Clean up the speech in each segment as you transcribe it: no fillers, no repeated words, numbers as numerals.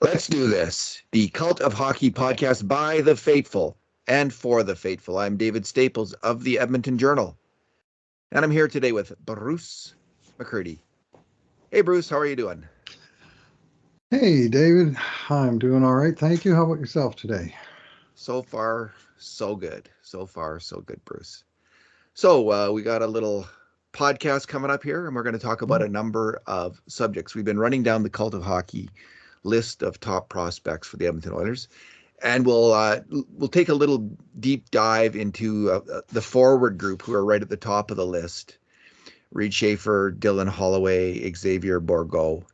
Let's do this. The Cult of Hockey podcast by the faithful and for the faithful. I'm David Staples of the Edmonton Journal, and I'm here today with Bruce McCurdy. Hey, Bruce, how are you doing? Hey, David. I'm doing all right. Thank you. How about yourself today? So far, so good. So far, so good, Bruce. So we got a little podcast coming up here, and we're going to talk about a number of subjects. We've been running down the Cult of Hockey list of top prospects for the Edmonton Oilers, and we'll take a little deep dive into the forward group, who are right at the top of the list. Reed Schaefer, Dylan Holloway, Xavier Bourgault.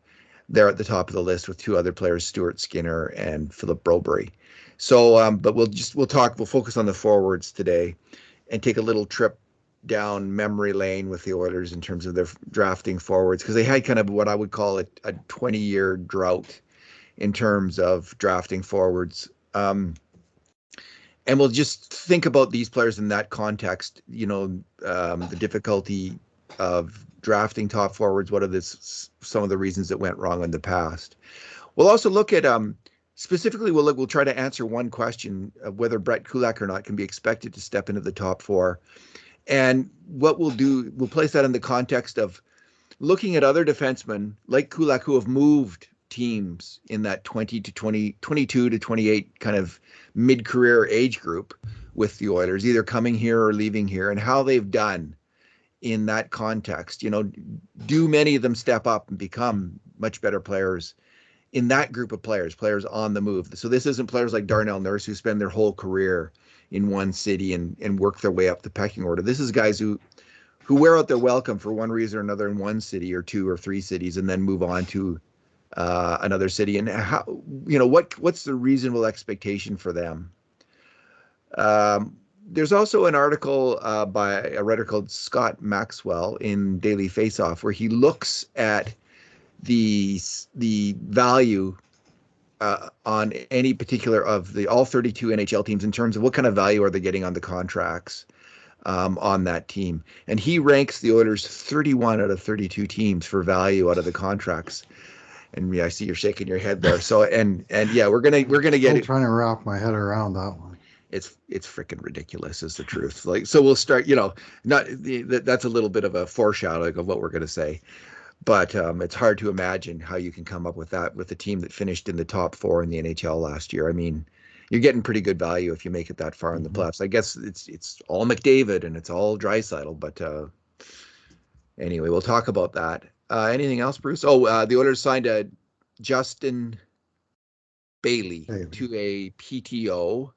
They're at the top of the list with two other players, Stuart Skinner and Philip Broberry. So, but we'll focus on the forwards today and take a little trip down memory lane with the Oilers in terms of their drafting forwards, because they had kind of what I would call a 20-year drought in terms of drafting forwards. And we'll just think about these players in that context, the difficulty of drafting top forwards. What are some of the reasons that went wrong in the past? We'll also look at specifically, we'll try to answer one question of whether Brett Kulak or not can be expected to step into the top four. And what we'll do, we'll place that in the context of looking at other defensemen like Kulak who have moved teams in that 22 to 28 kind of mid-career age group with the Oilers, either coming here or leaving here, and how they've done in that context. Do many of them step up and become much better players in that group of players on the move? So this isn't players like Darnell Nurse who spend their whole career in one city and work their way up the pecking order. This is guys who wear out their welcome for one reason or another in one city or two or three cities, and then move on to another city. And how, what's the reasonable expectation for them? There's also an article by a writer called Scott Maxwell in Daily Faceoff, where he looks at the value on any particular of all 32 NHL teams in terms of what kind of value are they getting on the contracts on that team. And he ranks the Oilers 31 out of 32 teams for value out of the contracts. And yeah, I see you're shaking your head there. So and yeah, we're gonna get it. Trying to wrap my head around that one. It's freaking ridiculous, is the truth. So we'll start. That's a little bit of a foreshadowing of what we're gonna say. But it's hard to imagine how you can come up with that with a team that finished in the top four in the NHL last year. I mean, you're getting pretty good value if you make it that far in the playoffs. I guess it's all McDavid and it's all Draisaitl, but anyway, we'll talk about that. Anything else, Bruce? The Oilers signed a Justin Bailey to a PTO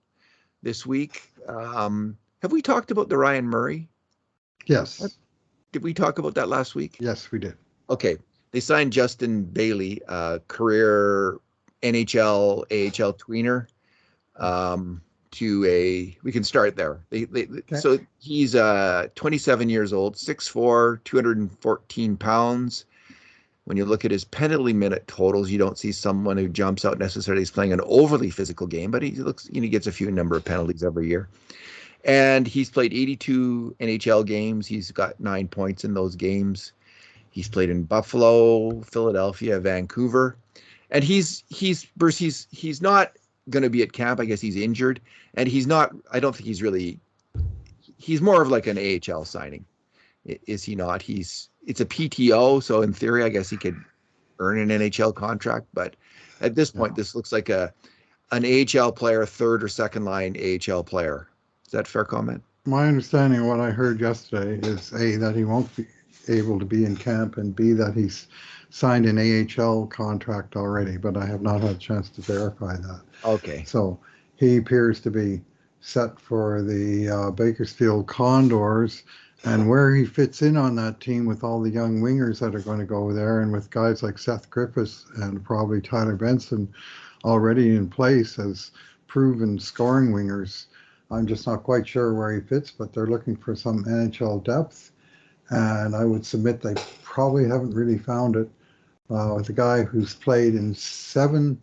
this week. Have we talked about the Ryan Murray? Yes. Did we talk about that last week? Yes, we did. Okay. They signed Justin Bailey, career NHL, AHL tweener, we can start there. Okay. So he's 27 years old, 6'4", 214 pounds. When you look at his penalty minute totals, you don't see someone who jumps out necessarily as playing an overly physical game, but he gets a few number of penalties every year. And he's played 82 NHL games. He's got 9 points in those games. He's played in Buffalo, Philadelphia, Vancouver. And he's not going to be at camp. I guess he's injured. And I don't think he's more of like an AHL signing. Is he not? It's a PTO. So in theory, I guess he could earn an NHL contract. But at this point, This looks like an AHL player, third or second line AHL player. Is that a fair comment? My understanding of what I heard yesterday is A, that he won't be able to be in camp, and B, that he's signed an AHL contract already, but I have not had a chance to verify that. Okay. So he appears to be set for the Bakersfield Condors, and where he fits in on that team with all the young wingers that are going to go there, and with guys like Seth Griffiths and probably Tyler Benson already in place as proven scoring wingers, I'm just not quite sure where he fits, but they're looking for some NHL depth. And I would submit they probably haven't really found it with a guy who's played in 7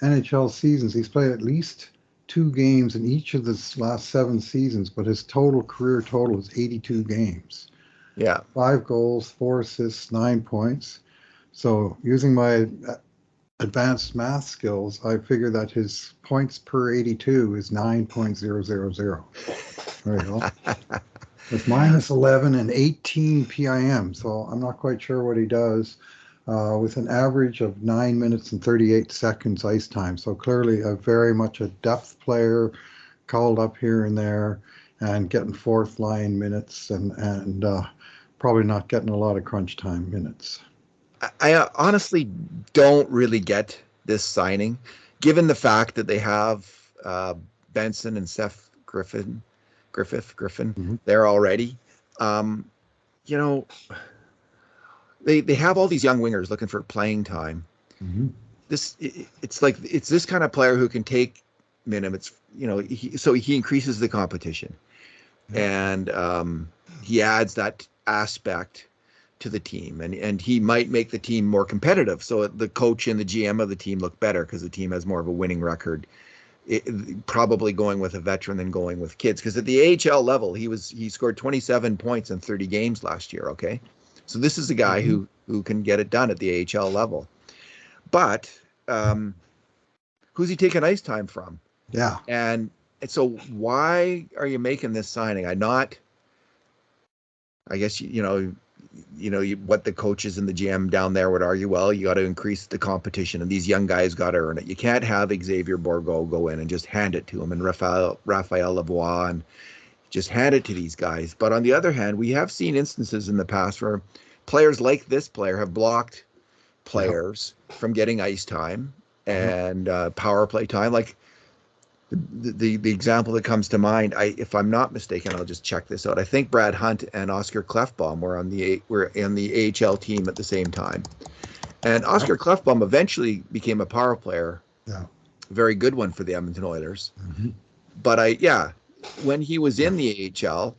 NHL seasons. He's played at least 2 games in each of the last 7 seasons, but his career total is 82 games. Yeah. 5 goals, 4 assists, 9 points. So using my advanced math skills, I figure that his points per 82 is 9.000. There you go. With minus 11 and 18 PIM. So I'm not quite sure what he does with an average of 9 minutes and 38 seconds ice time. So clearly a very much a depth player, called up here and there and getting fourth line minutes and probably not getting a lot of crunch time minutes. I honestly don't really get this signing, given the fact that they have Benson and Seth Griffin Mm-hmm. there already. Um, you know, they have all these young wingers looking for playing time. Mm-hmm. It's like it's this kind of player who can take minutes. So he increases the competition, Yeah. and he adds that aspect to the team, and he might make the team more competitive. So the coach and the GM of the team look better because the team has more of a winning record. Probably going with a veteran than going with kids, because at the AHL level he scored 27 points in 30 games last year. Okay, so this is a guy Mm-hmm. who can get it done at the AHL level. But who's he taking ice time from? Yeah. And so why are you making this signing? I guess what the coaches and the GM down there would argue. Well, you got to increase the competition, and these young guys got to earn it. You can't have Xavier Bourgault go in and just hand it to him, and Raphael Lavoie, and just hand it to these guys. But on the other hand, we have seen instances in the past where players like this player have blocked players from getting ice time and power play time. Like the example that comes to mind, if I'm not mistaken, I'll just check this out. I think Brad Hunt and Oscar Klefbom were in the AHL team at the same time, and Oscar Klefbom eventually became a power player, Yeah. a very good one for the Edmonton Oilers. Mm-hmm. But when he was in the AHL,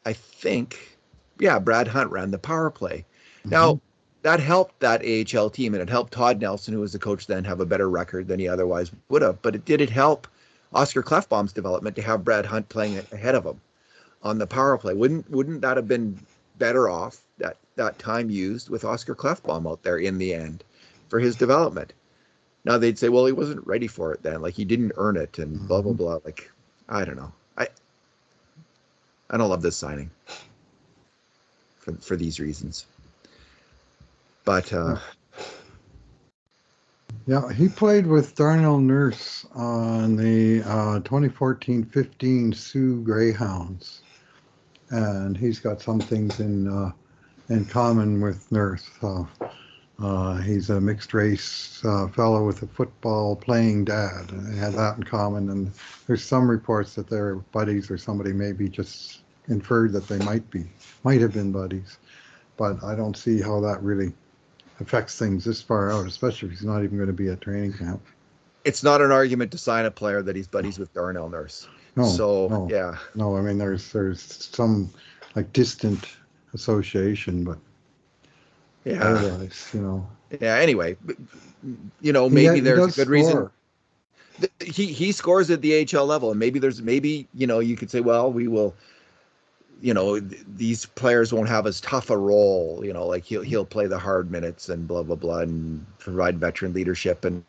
I think, Brad Hunt ran the power play. Mm-hmm. Now, that helped that AHL team, and it helped Todd Nelson, who was the coach then, have a better record than he otherwise would have. But it help Oscar Klefbom's development to have Brad Hunt playing ahead of him on the power play? Wouldn't that have been better off, that time used with Oscar Klefbom out there in the end for his development? Now they'd say, well, he wasn't ready for it then, like he didn't earn it, and blah blah blah. Like, I don't know. I don't love this signing for these reasons. But Yeah, he played with Darnell Nurse on the 2014-15 Sioux Greyhounds, and he's got some things in common with Nurse. He's a mixed race fellow with a football playing dad, and they had that in common. And there's some reports that they're buddies, or somebody maybe just inferred that they might have been buddies, but I don't see how that really affects things this far out, especially if he's not even going to be at training camp. it's not an argument to sign a player that he's buddies with Darnell Nurse. So yeah. No. I mean, there's some like distant association, but otherwise, Yeah. Anyway, he maybe there's a does good reason. score. He scores at the AHL level, and maybe you could say, well, we will. These players won't have as tough a role. Like he'll play the hard minutes and blah blah blah, and provide veteran leadership. And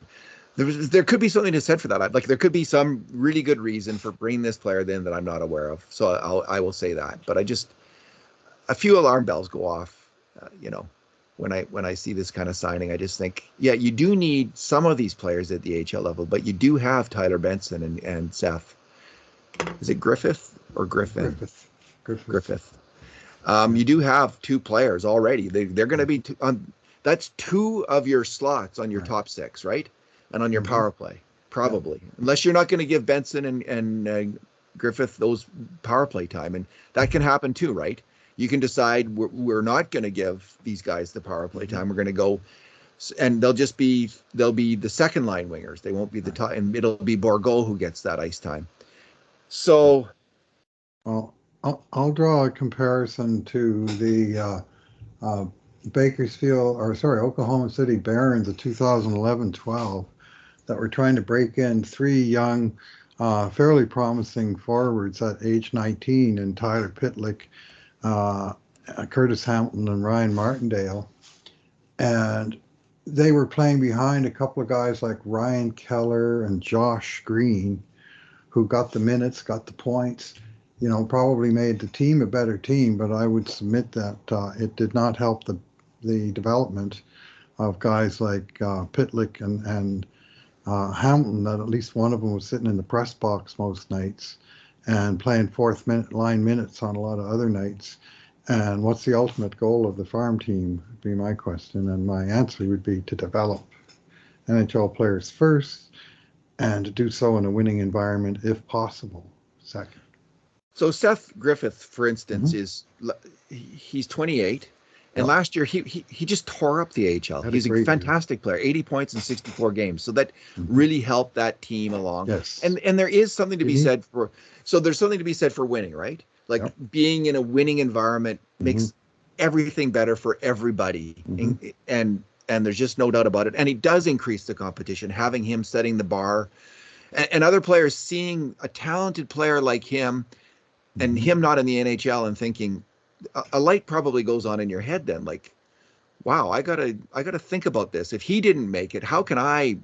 there could be something to said for that. Like there could be some really good reason for bringing this player in that I'm not aware of. So I will say that. But a few alarm bells go off. When I see this kind of signing, I just think, you do need some of these players at the AHL level, but you do have Tyler Benson and Seth. Is it Griffith or Griffin? Griffith. You do have two players already. They're going to be that's two of your slots on your top six, right? And on your power play, probably, unless you're not going to give Benson and Griffith those power play time, and that can happen too, right? You can decide we're not going to give these guys the power play time. We're going to go, and they'll be the second line wingers. They won't be the top, and it'll be Bourgault who gets that ice time. So, well, I'll draw a comparison to the Oklahoma City Barons of 2011-12 that were trying to break in three young, fairly promising forwards at age 19 in Tyler Pitlick, Curtis Hampton, and Ryan Martindale. And they were playing behind a couple of guys like Ryan Keller and Josh Green, who got the minutes, got the points, probably made the team a better team, but I would submit that it did not help the development of guys like Pitlick and Hamilton, that at least one of them was sitting in the press box most nights and playing fourth line minutes on a lot of other nights. And what's the ultimate goal of the farm team, would be my question. And my answer would be to develop NHL players first and to do so in a winning environment if possible second. So Seth Griffith, for instance, Mm-hmm. he's 28, and Yep. last year he just tore up the AHL. Had He's a great year. fantastic player, 80 points in 64 games. So that Mm-hmm. really helped that team along. Yes. And there is something to be Mhm. said for there's something to be said for winning, right? Like Yep. being in a winning environment makes Mhm. everything better for everybody. Mhm. And there's just no doubt about it. And he does increase the competition, having him setting the bar, and other players seeing a talented player like him and Mhm. him not in the NHL and thinking a light probably goes on in your head then, like, wow, I gotta think about this. If he didn't make it, how can I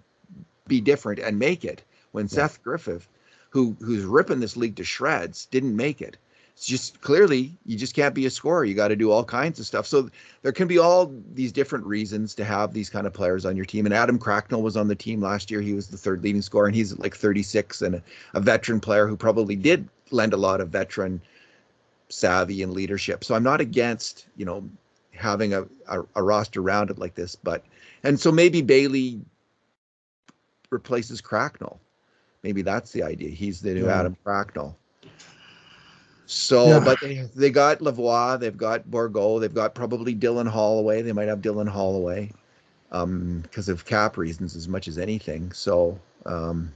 be different and make it? When Yeah. Seth Griffith, who's ripping this league to shreds, didn't make it. It's just clearly you just can't be a scorer. You got to do all kinds of stuff. So there can be all these different reasons to have these kind of players on your team. And Adam Cracknell was on the team last year. He was the third leading scorer, and he's like 36 and a veteran player who probably did lend a lot of veteran savvy and leadership. So I'm not against, having a roster rounded like this, and so maybe Bailey replaces Cracknell. Maybe that's the idea. He's the new Yeah. Adam Cracknell. So, Yeah. but they got Lavoie, they've got Bourgault, they've got probably Dylan Holloway. They might have Dylan Holloway because of cap reasons as much as anything. So, and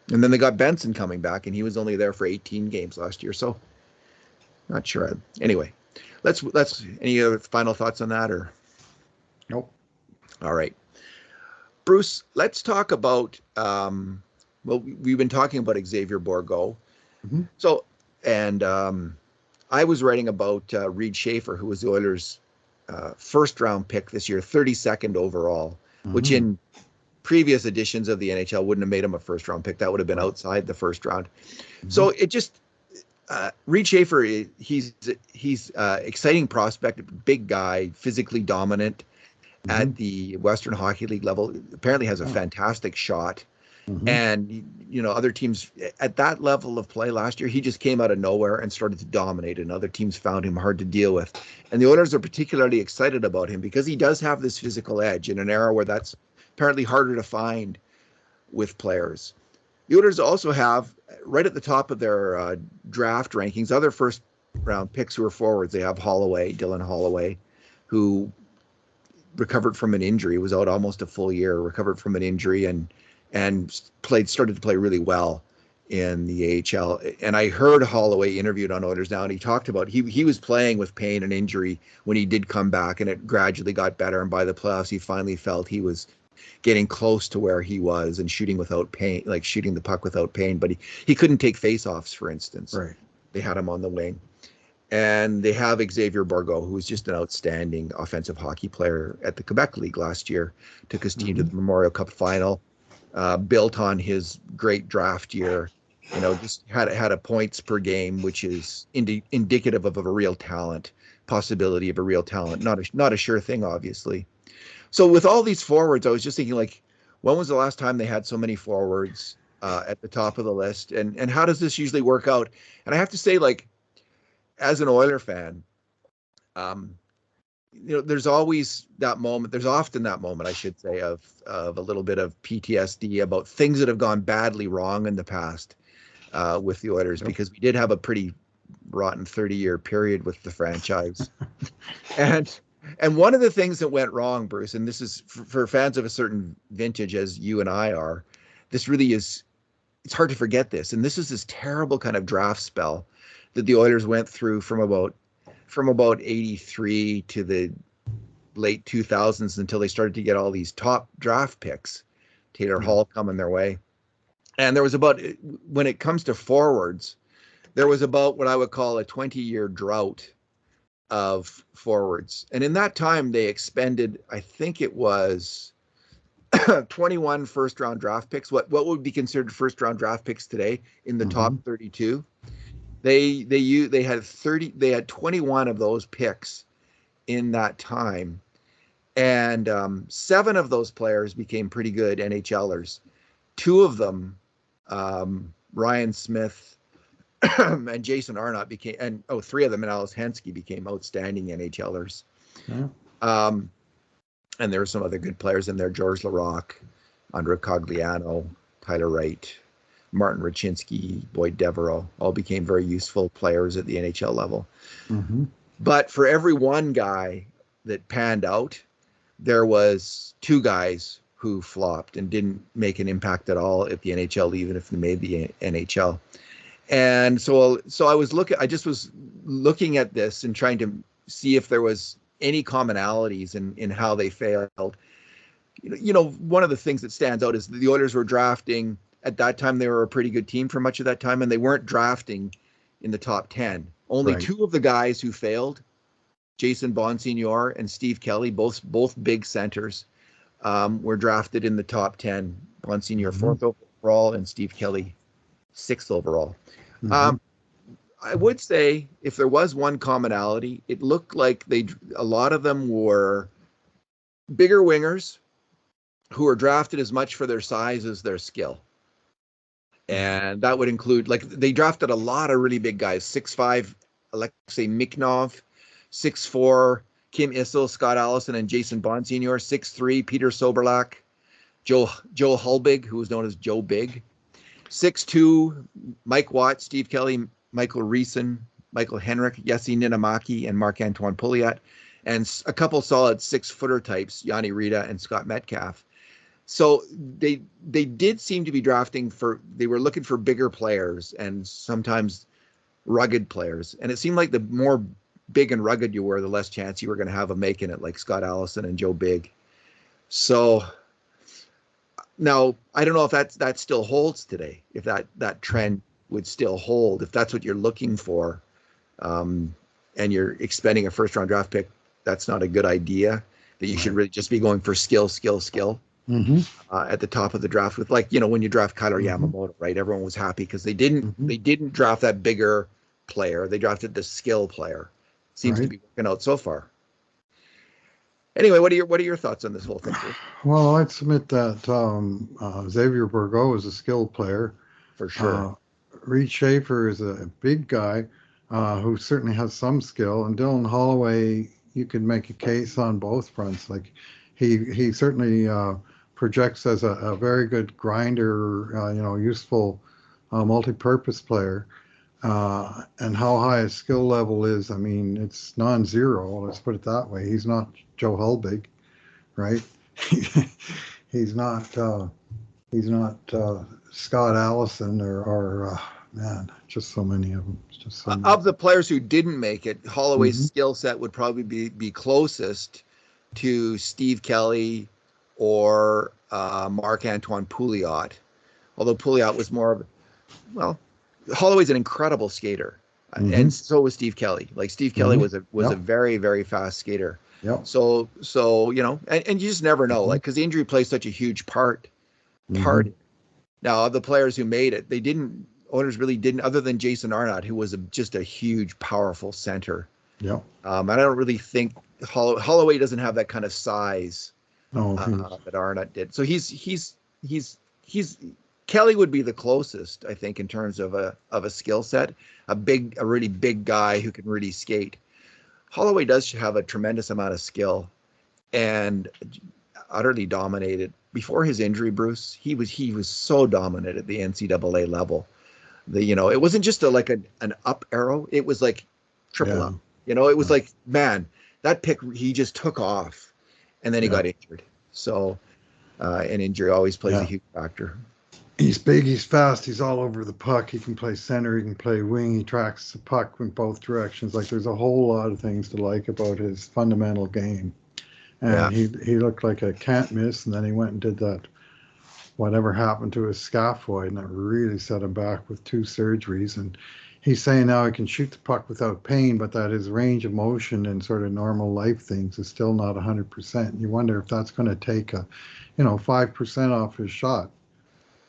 then they got Benson coming back, and he was only there for 18 games last year. So, not sure. Anyway, let's any other final thoughts on that or? Nope. All right, Bruce. Let's talk about. Well, we've been talking about Xavier Bourgault. Mm-hmm. So, and I was writing about Reed Schaefer, who was the Oilers' first round pick this year, 32nd overall, which Mm-hmm. in previous editions of the NHL wouldn't have made him a first round pick. That would have been Right. outside the first round. Mm-hmm. So it just Reed Schaefer, he's exciting prospect, big guy, physically dominant Mm-hmm. at the Western Hockey League level. Apparently has a Oh. fantastic shot. Mm-hmm. And other teams at that level of play last year, he just came out of nowhere and started to dominate, and other teams found him hard to deal with. And the Oilers are particularly excited about him because he does have this physical edge in an era where that's apparently harder to find with players. The Oilers also have, right at the top of their draft rankings, other first round picks who are forwards. They have Holloway, Dylan Holloway, who recovered from an injury, was out almost a full year, recovered from an injury, and started to play really well in the AHL. And I heard Holloway interviewed on Oilers Now, and he talked about he was playing with pain and injury when he did come back, and it gradually got better. And by the playoffs, he finally felt he was getting close to where he was and shooting without pain, like shooting the puck without pain. But he couldn't take faceoffs, for instance. Right. They had him on the wing. And they have Xavier Bourgault, who was just an outstanding offensive hockey player at the Quebec League last year. Took his team to the Memorial Cup final, built on his great draft year. Just had a points per game, which is indicative of a real talent, possibility of a real talent, not a sure thing, obviously. So with all these forwards, I was just thinking, like, when was the last time they had so many forwards at the top of the list, and how does this usually work out? And I have to say, like, as an Oiler fan, there's always that moment. There's often that moment, I should say, of a little bit of PTSD about things that have gone badly wrong in the past with the Oilers, because we did have a pretty rotten 30-year period with the franchise. And one of the things that went wrong, Bruce, and this is for fans of a certain vintage as you and I are, this really is, it's hard to forget this. And this is this terrible kind of draft spell that the Oilers went through from about 83 to the late 2000s until they started to get all these top draft picks, Taylor Hall coming their way. And there was about, when it comes to forwards, there was about what I would call a 20-year drought of forwards. And in that time, they expended, I think it was 21 first round draft picks. What would be considered first round draft picks today in the top 32? They had 21 of those picks in that time, and 7 of those players became pretty good NHLers. 2 of them, Ryan Smith and Jason Arnott became, and 3 of them, and Alice Hensky became outstanding NHLers. Yeah. And there were some other good players in there: George Larocque, Andre Cogliano, Tyler Wright, Martin Rachinsky, Boyd Devereaux, all became very useful players at the NHL level. Mm-hmm. But for every one guy that panned out, there was 2 guys who flopped and didn't make an impact at all at the NHL, even if they made the NHL. And so I just was looking at this and trying to see if there was any commonalities in how they failed. One of the things that stands out is the Oilers were drafting at that time. They were a pretty good team for much of that time, and they weren't drafting in the top 10. Only Right. 2 of the guys who failed, Jason Bonsignor and Steve Kelly, both big centers, were drafted in the top 10. Bonsignor 4th overall and Steve Kelly 6th overall. I would say if there was one commonality, it looked like a lot of them were bigger wingers who were drafted as much for their size as their skill. And that would include, like, they drafted a lot of really big guys: 6'5" Alexei Mikhnov, 6'4" Kim Issel, Scott Allison, and Jason Bonsignor, 6'3" Peter Soberlak, Joe Hulbig, who was known as Joe Big, 6'2" Mike Watt, Steve Kelly, Michael Reeson, Michael Henrik, Jesse Ninamaki, and Marc-Antoine Pouliot, and a couple solid 6-footer types, Yanni Rita and Scott Metcalf. So they did seem to be drafting they were looking for bigger players and sometimes rugged players. And it seemed like the more big and rugged you were, the less chance you were going to have of making it, like Scott Allison and Joe Big. So now I don't know if that still holds today, if that trend would still hold, if that's what you're looking for, and you're expending a first round draft pick. That's not a good idea, that you should really just be going for skill at the top of the draft. With, like, when you draft Kyler Yamamoto, right? Everyone was happy because they didn't draft that bigger player. They drafted the skill player. Seems to be working out so far. Anyway, what are your thoughts on this whole thing, Bruce? Well, I'd submit that Xavier Bourgault is a skilled player. For sure. Reed Schaefer is a big guy who certainly has some skill. And Dylan Holloway, you could make a case on both fronts. Like, he certainly projects as a very good grinder, useful multi-purpose player. And how high his skill level is, I mean, it's non-zero. Let's put it that way. He's not Joe Hulbig, right? He's not Scott Allison or man, just so many of them. Just so many. Of the players who didn't make it, Holloway's skill set would probably be closest to Steve Kelly or Marc-Antoine Pouliot. Although Pouliot was more of, Holloway's an incredible skater, and so was Steve Kelly. Like, Steve Kelly was a very, very fast skater. Yep. So and you just never know, like, because the injury plays such a huge part. Now, of the players who made it, Oilers really didn't, other than Jason Arnott, who was just a huge, powerful center. Yeah. And I don't really think Holloway doesn't have that kind of size that Arnott did. So he's Kelly would be the closest, I think, in terms of a skill set, a really big guy who can really skate. Holloway does have a tremendous amount of skill and utterly dominated. Before his injury, Bruce, he was so dominant at the NCAA level. It wasn't just an up arrow. It was like triple up. It was like, man, that pick, he just took off, and then he got injured. So an injury always plays a huge factor. He's big, he's fast, he's all over the puck. He can play center, he can play wing, he tracks the puck in both directions. Like, there's a whole lot of things to like about his fundamental game. And he looked like a can't miss, and then he went and did that, whatever happened to his scaphoid, and that really set him back with 2 surgeries. And he's saying now he can shoot the puck without pain, but that his range of motion and sort of normal life things is still not 100%. You wonder if that's going to take 5% off his shot,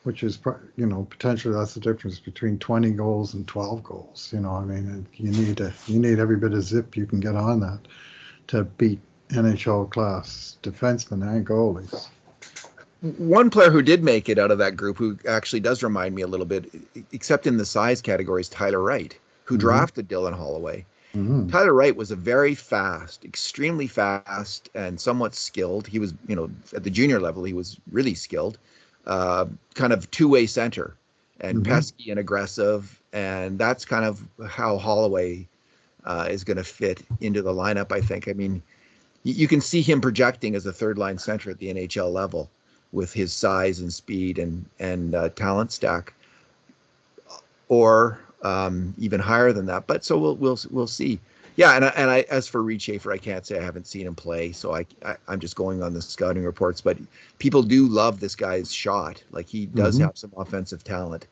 which is, potentially that's the difference between 20 goals and 12 goals. I mean, you need every bit of zip you can get on that to beat NHL class defensemen and goalies. One player who did make it out of that group, who actually does remind me a little bit, except in the size category, is Tyler Wright, who drafted Dylan Holloway. Tyler Wright was a very fast, extremely fast, and somewhat skilled. He was, at the junior level, he was really skilled, kind of two-way center, and pesky and aggressive. And that's kind of how Holloway is going to fit into the lineup, I think. I mean, you can see him projecting as a third-line center at the NHL level with his size and speed and talent stack, or even higher than that. But so we'll see. Yeah, and I as for Reed Schaefer, I can't say I haven't seen him play, so I'm just going on the scouting reports. But people do love this guy's shot. Like, he does have some offensive talent,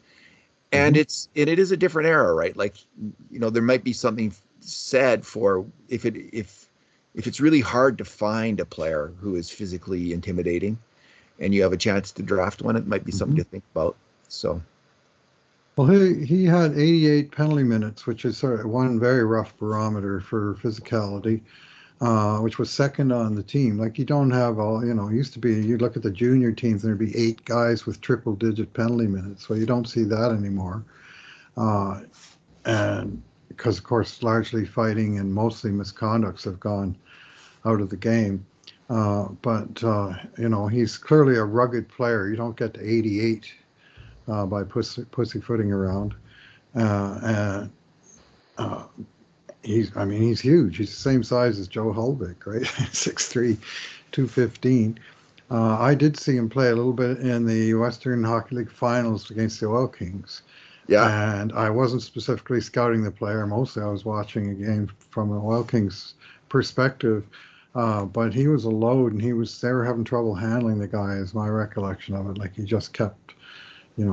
and it is a different era, right? Like, there might be something said for if it's really hard to find a player who is physically intimidating, and you have a chance to draft one, it might be something to think about. So, well, he had 88 penalty minutes, which is sort of one very rough barometer for physicality, which was second on the team. Like, you don't have all, it used to be, you look at the junior teams, there'd be 8 guys with triple-digit penalty minutes. Well, you don't see that anymore. And because, of course, largely fighting and mostly misconducts have gone out of the game. But he's clearly a rugged player. You don't get to 88 by pussyfooting around. And he's huge. He's the same size as Joe Hulbeck, right? 6'3", 215. I did see him play a little bit in the Western Hockey League finals against the Oil Kings. Yeah. And I wasn't specifically scouting the player. Mostly I was watching a game from an Oil Kings perspective. But he was a load, and they were having trouble handling the guy, is my recollection of it. Like, he just kept,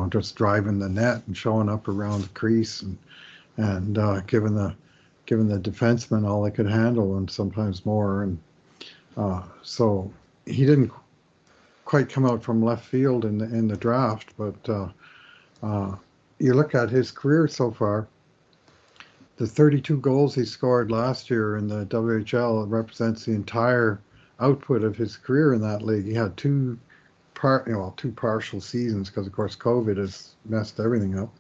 just driving the net and showing up around the crease and giving the defenseman all they could handle, and sometimes more. And so he didn't quite come out from left field in the draft, but you look at his career so far. The 32 goals he scored last year in the WHL represents the entire output of his career in that league. He had two partial seasons because, of course, COVID has messed everything up,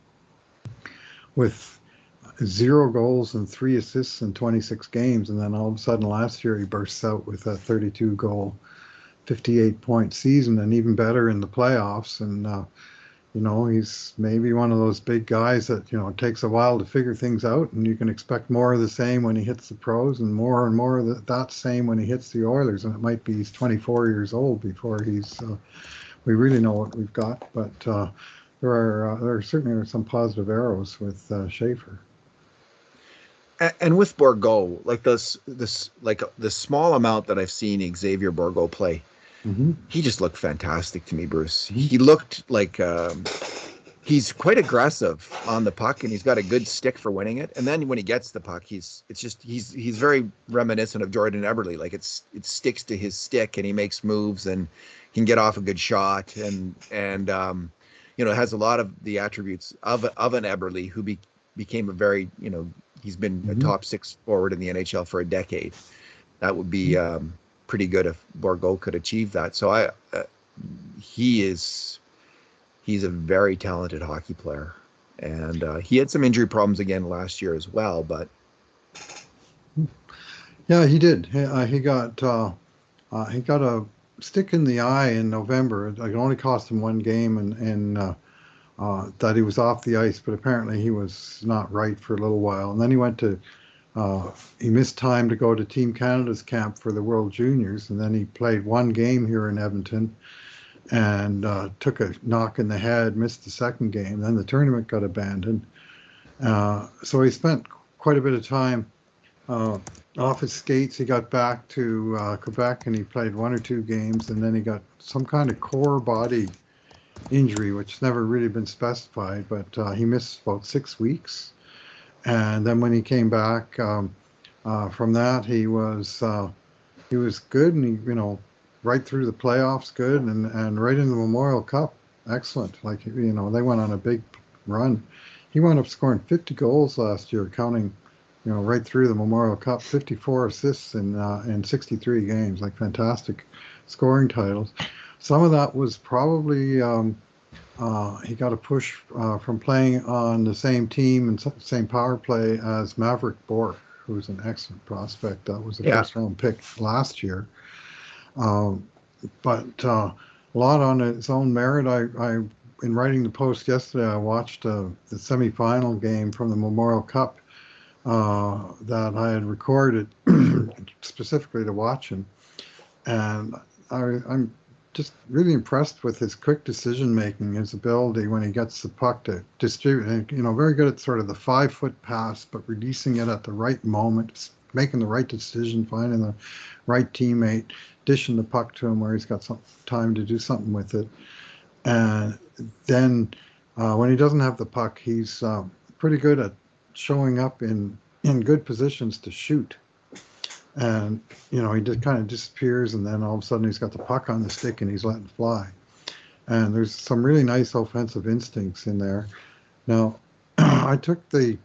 with 0 goals and 3 assists in 26 games. And then all of a sudden last year he bursts out with a 32-goal, 58-point season, and even better in the playoffs. And he's maybe one of those big guys that, it takes a while to figure things out, and you can expect more of the same when he hits the pros, and more of that same when he hits the Oilers. And it might be he's 24 years old before we really know what we've got. But there certainly are some positive arrows with Schaefer. And with Bourgault, like the small amount that I've seen Xavier Bourgault play, he just looked fantastic to me, Bruce. He looked like he's quite aggressive on the puck, and he's got a good stick for winning it. And then when he gets the puck, he's very reminiscent of Jordan Eberle. Like, it sticks to his stick, and he makes moves and can get off a good shot, and has a lot of the attributes of an Eberle, who became a very, he's been a top 6 forward in the NHL for a decade. That would be pretty good if Bourgault could achieve that. So he's a very talented hockey player, and he had some injury problems again last year as well. But yeah, he did. He got a stick in the eye in November. It only cost him 1 game, and that he was off the ice. But apparently he was not right for a little while, and then he missed time to go to Team Canada's camp for the World Juniors, and then he played 1 game here in Edmonton and took a knock in the head, missed the 2nd game. Then the tournament got abandoned. So he spent quite a bit of time off his skates. He got back to Quebec, and he played 1 or 2 games, and then he got some kind of core body injury, which never really been specified, but he missed about 6 weeks. And then when he came back from that, he was good, and he, right through the playoffs, good, and right in the Memorial Cup, excellent. Like, they went on a big run. He wound up scoring 50 goals last year, counting, right through the Memorial Cup, 54 assists in 63 games, like fantastic scoring titles. Some of that was probably he got a push from playing on the same team and same power play as Maverick Bourque, who's an excellent prospect. That was a Yeah. first round pick last year. Um, but a lot on its own merit. In writing the post yesterday, I watched the semifinal game from the Memorial Cup that I had recorded specifically to watch him, and I'm just really impressed with his quick decision making, his ability when he gets the puck to distribute. And, very good at sort of the 5-foot pass, but releasing it at the right moment, making the right decision, finding the right teammate, dishing the puck to him where he's got some time to do something with it. And then when he doesn't have the puck, he's pretty good at showing up in good positions to shoot. And, he just kind of disappears, and then all of a sudden he's got the puck on the stick and he's letting fly. And there's some really nice offensive instincts in there. Now, I took this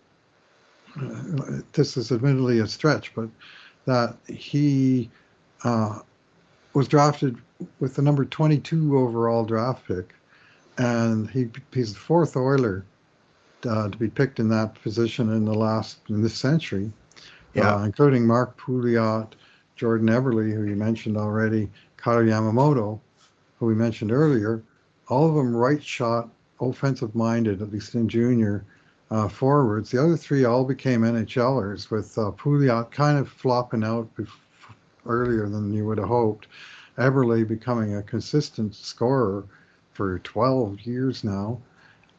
is admittedly a stretch, but that he was drafted with the number 22 overall draft pick, and he's the fourth Oiler to be picked in that position in this century, Yeah. including Mark Pouliot, Jordan Eberle, who you mentioned already, Kyle Yamamoto, who we mentioned earlier. All of them right shot, offensive minded, at least in junior forwards. The other three all became NHLers, with Pouliot kind of flopping out earlier than you would have hoped. Eberle becoming a consistent scorer for 12 years now,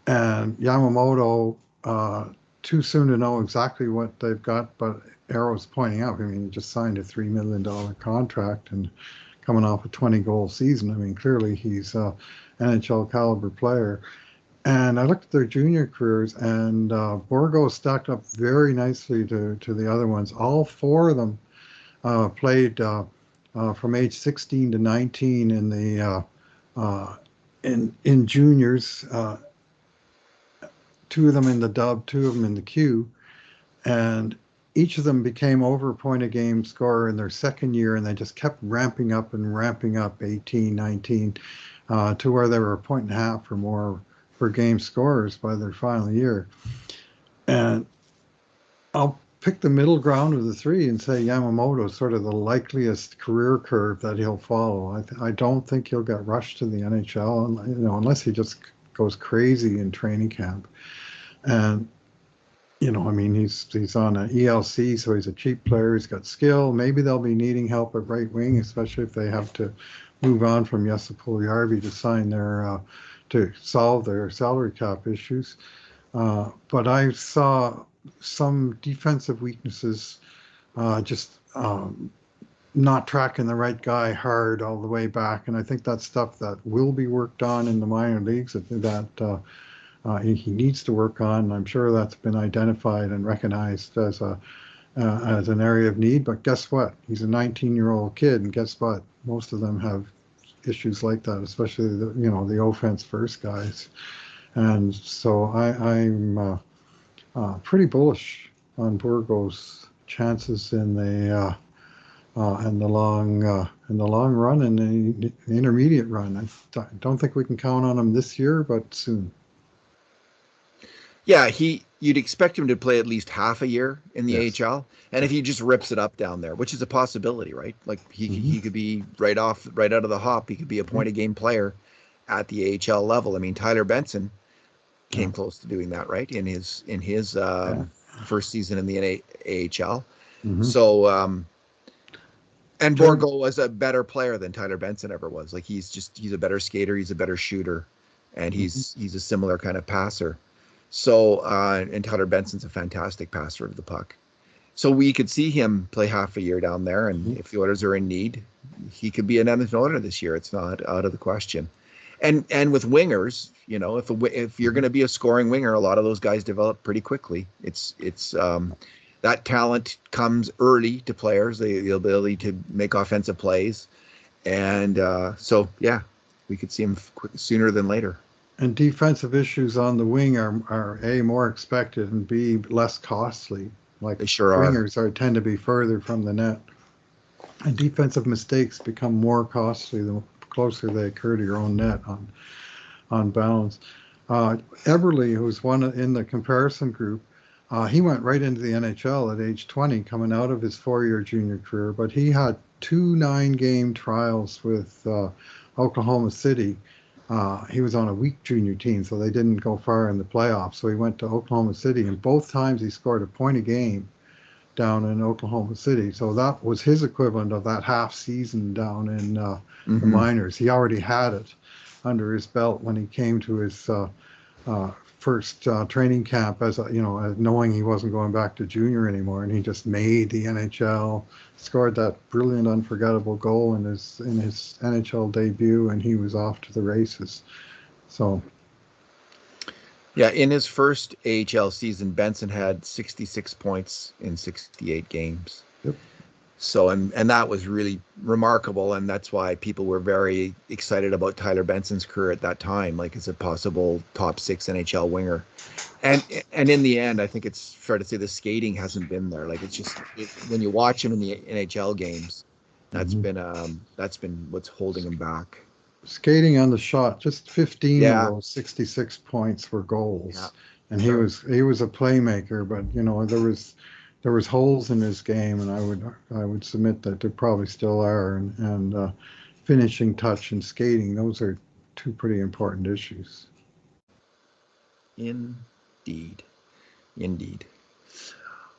and Yamamoto, too soon to know exactly what they've got, but Arrow's pointing out, he just signed a $3 million contract and coming off a 20-goal season. Clearly he's an NHL caliber player. And I looked at their junior careers, and Bourgault stacked up very nicely to the other ones. All four of them played from age 16 to 19 in the in juniors. Two of them in the dub, two of them in the Q, and each of them became over a point a game scorer in their second year, and they just kept ramping up and ramping up, 18, 19, to where they were a point and a half or more per game scorers by their final year. And I'll pick the middle ground of the three and say Yamamoto is sort of the likeliest career curve that he'll follow. I don't think he'll get rushed to the NHL, unless he just goes crazy in training camp. And he's on an ELC, so he's a cheap player. He's got skill. Maybe they'll be needing help at right wing, especially if they have to move on from Jesse Puljujarvi to solve their salary cap issues. But I saw some defensive weaknesses, just not tracking the right guy hard all the way back. And I think that's stuff that will be worked on in the minor leagues that he needs to work on. I'm sure that's been identified and recognized as an area of need. But guess what? He's a 19-year-old kid, and guess what? Most of them have issues like that, especially the offense first guys. And so I'm pretty bullish on Bourgault's chances in the long run and the intermediate run. I don't think we can count on him this year, but soon. Yeah, you'd expect him to play at least half a year in the Yes. AHL, and if he just rips it up down there, which is a possibility, right? Like he could be right out of the hop. He could be a point a game player at the AHL level. Tyler Benson came close to doing that, right? In his first season in the AHL. So and Bourgault was a better player than Tyler Benson ever was. Like he's a better skater, he's a better shooter, and he's a similar kind of passer. So, and Tyler Benson's a fantastic passer of the puck. So we could see him play half a year down there, and if the Oilers are in need, he could be an NHL Oiler this year. It's not out of the question. And with wingers, if you're going to be a scoring winger, a lot of those guys develop pretty quickly. It's that talent comes early to players, the ability to make offensive plays, and so yeah, we could see him sooner than later. And defensive issues on the wing are A, more expected, and B, less costly. Like They sure are. wingers tend to be further from the net. And defensive mistakes become more costly the closer they occur to your own net on bounds. Eberle, who's one in the comparison group, he went right into the NHL at age 20, coming out of his 4-year junior career, but he had 2 9-game trials with Oklahoma City. He was on a weak junior team, so they didn't go far in the playoffs. So he went to Oklahoma City, and both times he scored a point a game down in Oklahoma City. So that was his equivalent of that half season down in the minors. He already had it under his belt when he came to his first training camp, as knowing he wasn't going back to junior anymore, and he just made the NHL, scored that brilliant, unforgettable goal in his NHL debut, and he was off to the races. So, yeah, in his first AHL season, Benson had 66 points in 68 games. Yep. So, and that was really remarkable, and that's why people were very excited about Tyler Benson's career at that time, like as a possible top 6 NHL winger. And in the end, I think it's fair to say the skating hasn't been there. Like when you watch him in the NHL games, that's been what's holding him back. Skating on the shot, just 15 Yeah. of those 66 points were goals, Yeah. and he was a playmaker. But there was holes in his game, and I would submit that there probably still are. And finishing touch and skating, those are 2 pretty important issues. Indeed.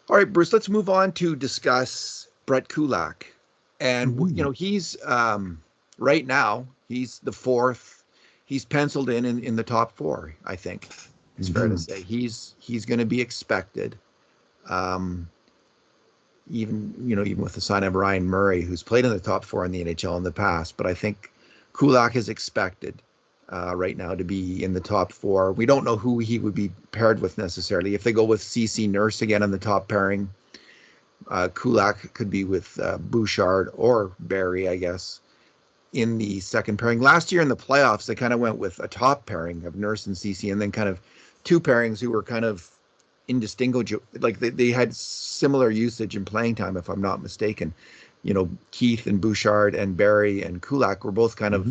All right, Bruce, let's move on to discuss Brett Kulak. And, he's right now, he's the 4th. He's penciled in the top 4, I think. It's fair to say. He's going to be expected. Even with the sign of Ryan Murray, who's played in the top 4 in the NHL in the past. But I think Kulak is expected right now to be in the top 4. We don't know who he would be paired with necessarily. If they go with CC Nurse again in the top pairing, Kulak could be with Bouchard or Barry, I guess, in the second pairing. Last year in the playoffs, they kind of went with a top pairing of Nurse and CC, and then kind of 2 pairings who were kind of indistinguishable. Like they had similar usage and playing time, if I'm not mistaken. Keith and Bouchard and Barry and Kulak were both kind of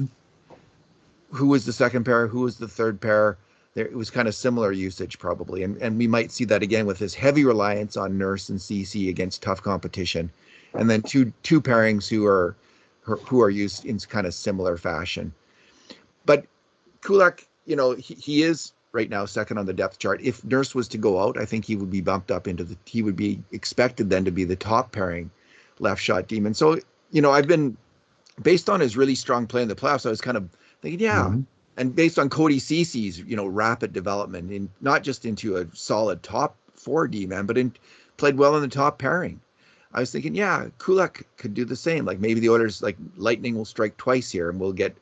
who was the second pair, who was the third pair. It was kind of similar usage probably, and we might see that again with his heavy reliance on Nurse and CC against tough competition, and then two pairings who are used in kind of similar fashion. But Kulak, he is right now second on the depth chart. If Nurse was to go out, I think he would be bumped up he would be expected then to be the top pairing left shot demon. So, I've been, based on his really strong play in the playoffs, I was kind of thinking, and based on Cody Cece's, rapid development, in not just into a solid top 4 D-man, but played well in the top pairing. I was thinking, Kulak could do the same. Like maybe the Oilers, like lightning will strike twice here, and we'll get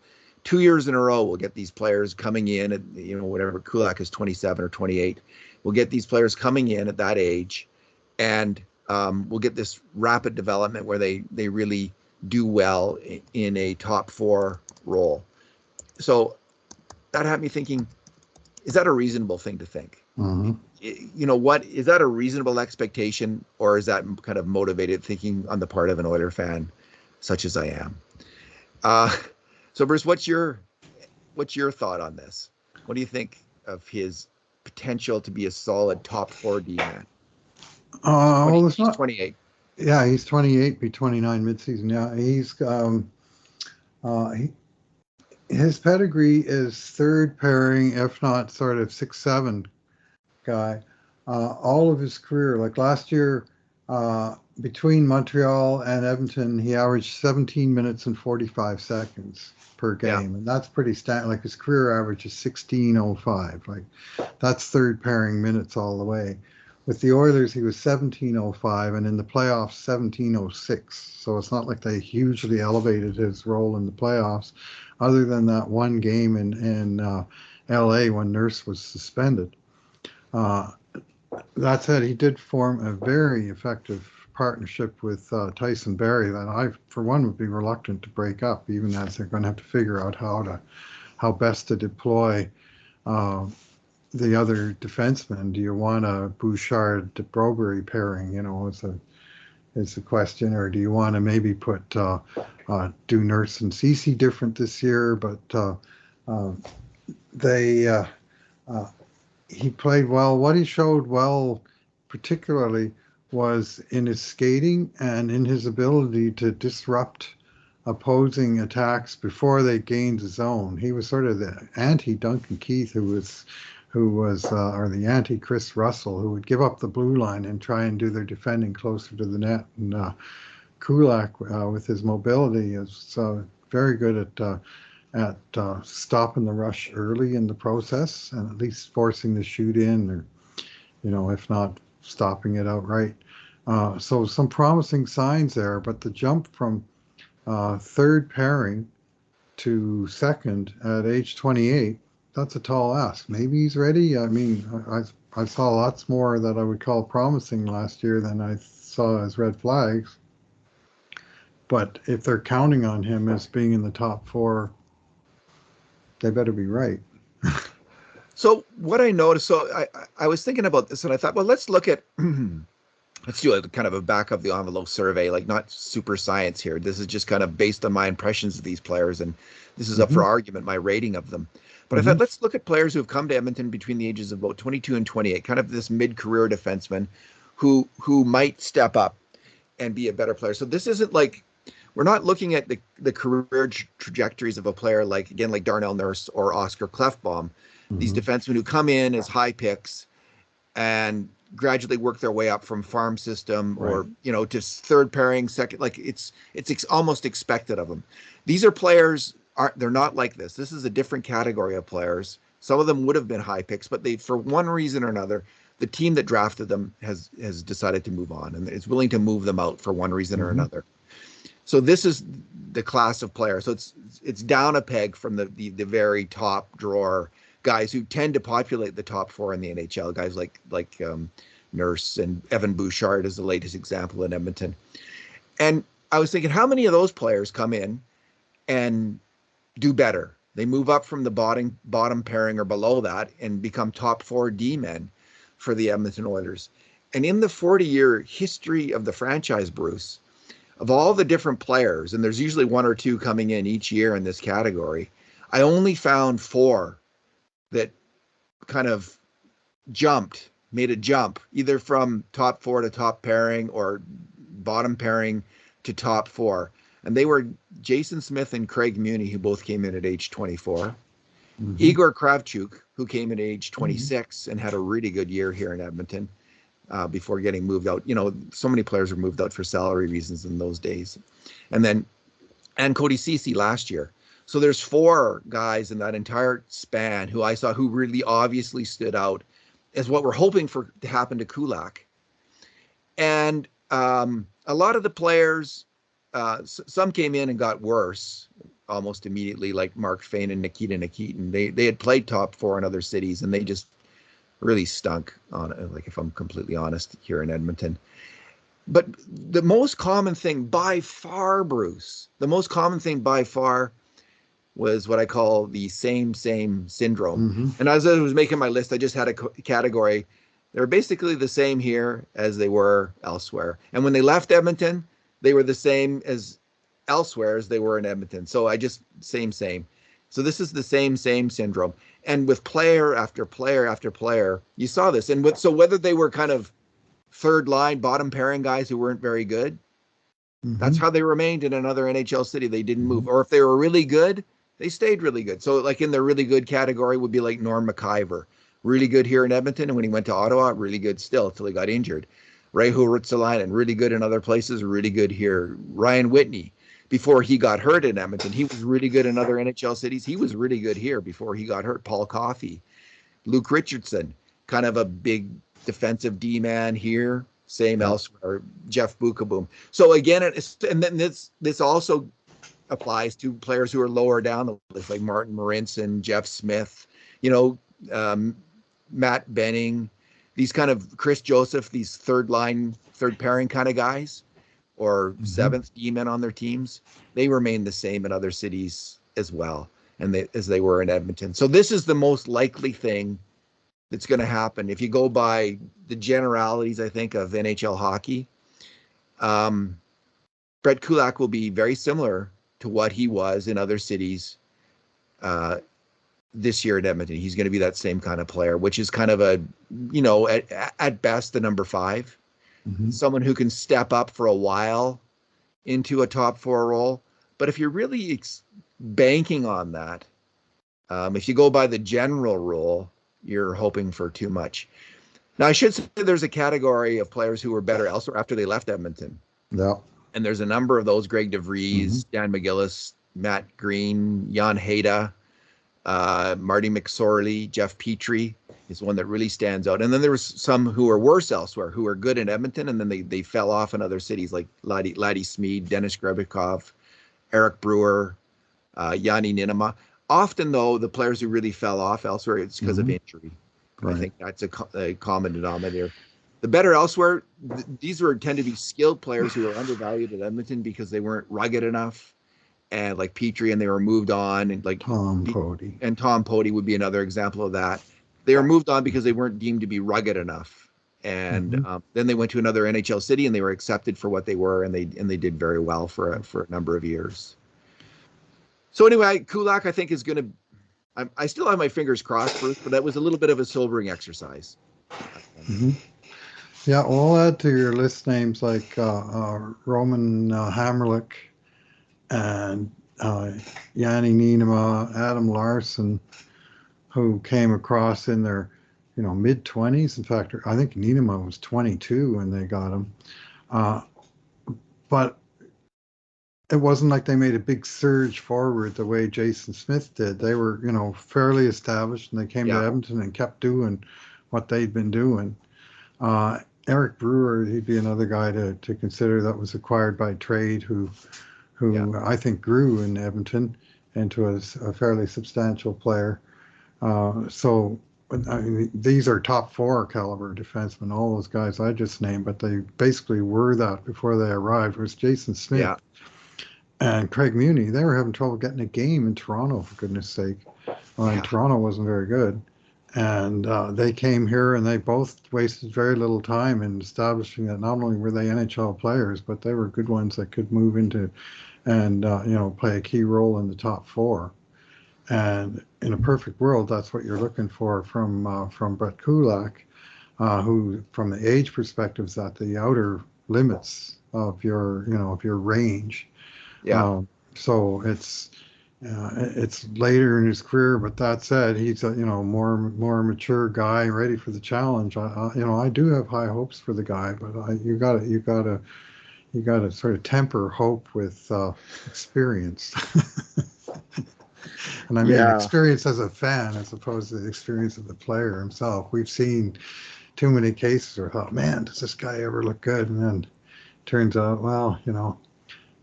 2 years in a row. We'll get these players coming in at, whatever, Kulak is 27 or 28. We'll get these players coming in at that age, and we'll get this rapid development where they really do well in a top 4 role. So that had me thinking, is that a reasonable thing to think? What is that a reasonable expectation, or is that kind of motivated thinking on the part of an Oiler fan, such as I am? So Bruce, what's your thought on this? What do you think of his potential to be a solid top 4 D-man? Well, it's not 28. Yeah, he's 28, be 29 midseason. Yeah, he's his pedigree is third pairing, if not sort of 6-7 guy. All of his career, like last year, between Montreal and Edmonton, he averaged 17 minutes and 45 seconds per game, and that's pretty standard. Like his career average is 16:05. Like that's third pairing minutes all the way. With the Oilers, he was 17:05, and in the playoffs, 17:06. So it's not like they hugely elevated his role in the playoffs. other than that one game in L.A. when Nurse was suspended. Uh, that said, he did form a very effective partnership with Tyson Barrie that I, for one, would be reluctant to break up, even as they're going to have to figure out how best to deploy uh, the other defensemen. Do you want a Bouchard-Broberry pairing? You know, is a question, or do you want to maybe put do Nurse and Cece different this year? But uh, they he played well. What he showed well, particularly, was in his skating and in his ability to disrupt opposing attacks before they gained the zone. He was sort of the anti-Duncan Keith, who was or the anti-Chris Russell, who would give up the blue line and try and do their defending closer to the net. And Kulak, with his mobility, is very good at stopping the rush early in the process and at least forcing the shoot in, or if not stopping it outright. So some promising signs there, but the jump from third pairing to second at age 28, that's a tall ask. Maybe he's ready. I mean, I saw lots more that I would call promising last year than I saw as red flags. But if they're counting on him as being in the top four, they better be right. So what I noticed, I was thinking about this and I thought, well, let's look at, let's do a kind of a back of the envelope survey, like not super science here. This is just kind of based on my impressions of these players. And this is up for argument, my rating of them. But I thought, let's look at players who have come to Edmonton between the ages of about 22 and 28, kind of this mid-career defenseman who might step up and be a better player. So this isn't like, we're not looking at the career trajectories of a player like Darnell Nurse or Oscar Klefbom, these defensemen who come in as high picks and gradually work their way up from farm system or, to third pairing, second, like it's almost expected of them. These are players, they're not like this. This is a different category of players. Some of them would have been high picks, but they, for one reason or another, the team that drafted them has decided to move on and is willing to move them out for one reason or another. So this is the class of player. So it's down a peg from the very top drawer guys who tend to populate the top four in the NHL. Guys like Nurse and Evan Bouchard is the latest example in Edmonton. And I was thinking, how many of those players come in and do better? They move up from the bottom pairing or below that and become top four D men for the Edmonton Oilers. And in the 40-year history of the franchise, Bruce, of all the different players, and there's usually one or two coming in each year in this category, I only found four that kind of made a jump, either from top four to top pairing or bottom pairing to top four. And they were Jason Smith and Craig Muni, who both came in at age 24. Igor Kravchuk, who came at age 26 and had a really good year here in Edmonton. Before getting moved out. So many players were moved out for salary reasons in those days. And Cody Ceci last year. So there's four guys in that entire span who I saw who really obviously stood out as what we're hoping for to happen to Kulak. And a lot of the players, some came in and got worse almost immediately, like Mark Fane and Nikita Nikitin. They had played top four in other cities and they just really stunk on it, like if I'm completely honest, here in Edmonton. But the most common thing by far, Bruce, was what I call the same syndrome. And as I was making my list, I just had a category. They were basically the same here as they were elsewhere. And when they left Edmonton, they were the same as elsewhere as they were in Edmonton. So I just same. So this is the same syndrome. And with player after player after player, you saw this. And so whether they were kind of third line, bottom pairing guys who weren't very good, that's how they remained in another NHL city. They didn't move. Or if they were really good, they stayed really good. So like in the really good category would be like Norm McIver. Really good here in Edmonton. And when he went to Ottawa, really good still until he got injured. Reijo Ruotsalainen, really good in other places, really good here. Ryan Whitney, before he got hurt in Edmonton, he was really good in other NHL cities. He was really good here before he got hurt. Paul Coffey, Luke Richardson, kind of a big defensive D man here, same elsewhere. Jeff Bukaboom. So again, and then this also applies to players who are lower down the list, like Martin Marinson, Jeff Smith, you know, Matt Benning, these kind of Chris Joseph, these third pairing kind of guys, or seventh D-men on their teams. They remain the same in other cities as well, as they were in Edmonton. So this is the most likely thing that's going to happen if you go by the generalities, I think, of NHL hockey. Brett Kulak will be very similar to what he was in other cities this year at Edmonton. He's going to be that same kind of player, which is kind of a, you know, at best, the number 5. Someone who can step up for a while into a top 4 role. But if you're really banking on that, if you go by the general rule, you're hoping for too much. Now, I should say there's a category of players who were better elsewhere after they left Edmonton. Yeah. And there's a number of those: Greg DeVries, Dan McGillis, Matt Green, Jan Hayda, Marty McSorley, Jeff Petrie is one that really stands out. And then there was some who were worse elsewhere, who were good in Edmonton, and then they fell off in other cities, like Laddie Smead, Dennis Grebikov, Eric Brewer, Yanni Ninema. Often, though, the players who really fell off elsewhere, it's because of injury. Right. I think that's a common denominator. The better elsewhere, these tend to be skilled players who are undervalued at Edmonton because they weren't rugged enough, and like Petrie, and they were moved on, and like Tom Pody. And Tom Pody would be another example of that. They were moved on because they weren't deemed to be rugged enough, and then they went to another NHL city and they were accepted for what they were, and they did very well for a number of years. So anyway, Kulak, I think, is going to. I still have my fingers crossed, Bruce, but that was a little bit of a sobering exercise. Yeah, we'll add to your list names like Roman Hammerlick and Yanni Nienema, Adam Larson, who came across in their, mid-20s. In fact, I think Nienema was 22 when they got him. But it wasn't like they made a big surge forward the way Jason Smith did. They were, fairly established, and they came to Edmonton and kept doing what they'd been doing. Eric Brewer, he'd be another guy to consider that was acquired by trade, who I think grew in Edmonton into a fairly substantial player. So I mean, these are top 4 caliber defensemen, all those guys I just named, but they basically were that before they arrived. It was Jason Smith and Craig Muni. They were having trouble getting a game in Toronto, for goodness sake. And Toronto wasn't very good. And they came here, and they both wasted very little time in establishing that not only were they NHL players, but they were good ones that could move into and play a key role in the top 4. And in a perfect world, that's what you're looking for from Brett Kulak, who, from the age perspective, is at the outer limits of your range. So it's later in his career, but that said, he's a more mature guy, ready for the challenge. I do have high hopes for the guy, but you gotta sort of temper hope with experience. And I mean experience as a fan as opposed to the experience of the player himself. We've seen too many cases where I thought, man, does this guy ever look good? And then turns out, well,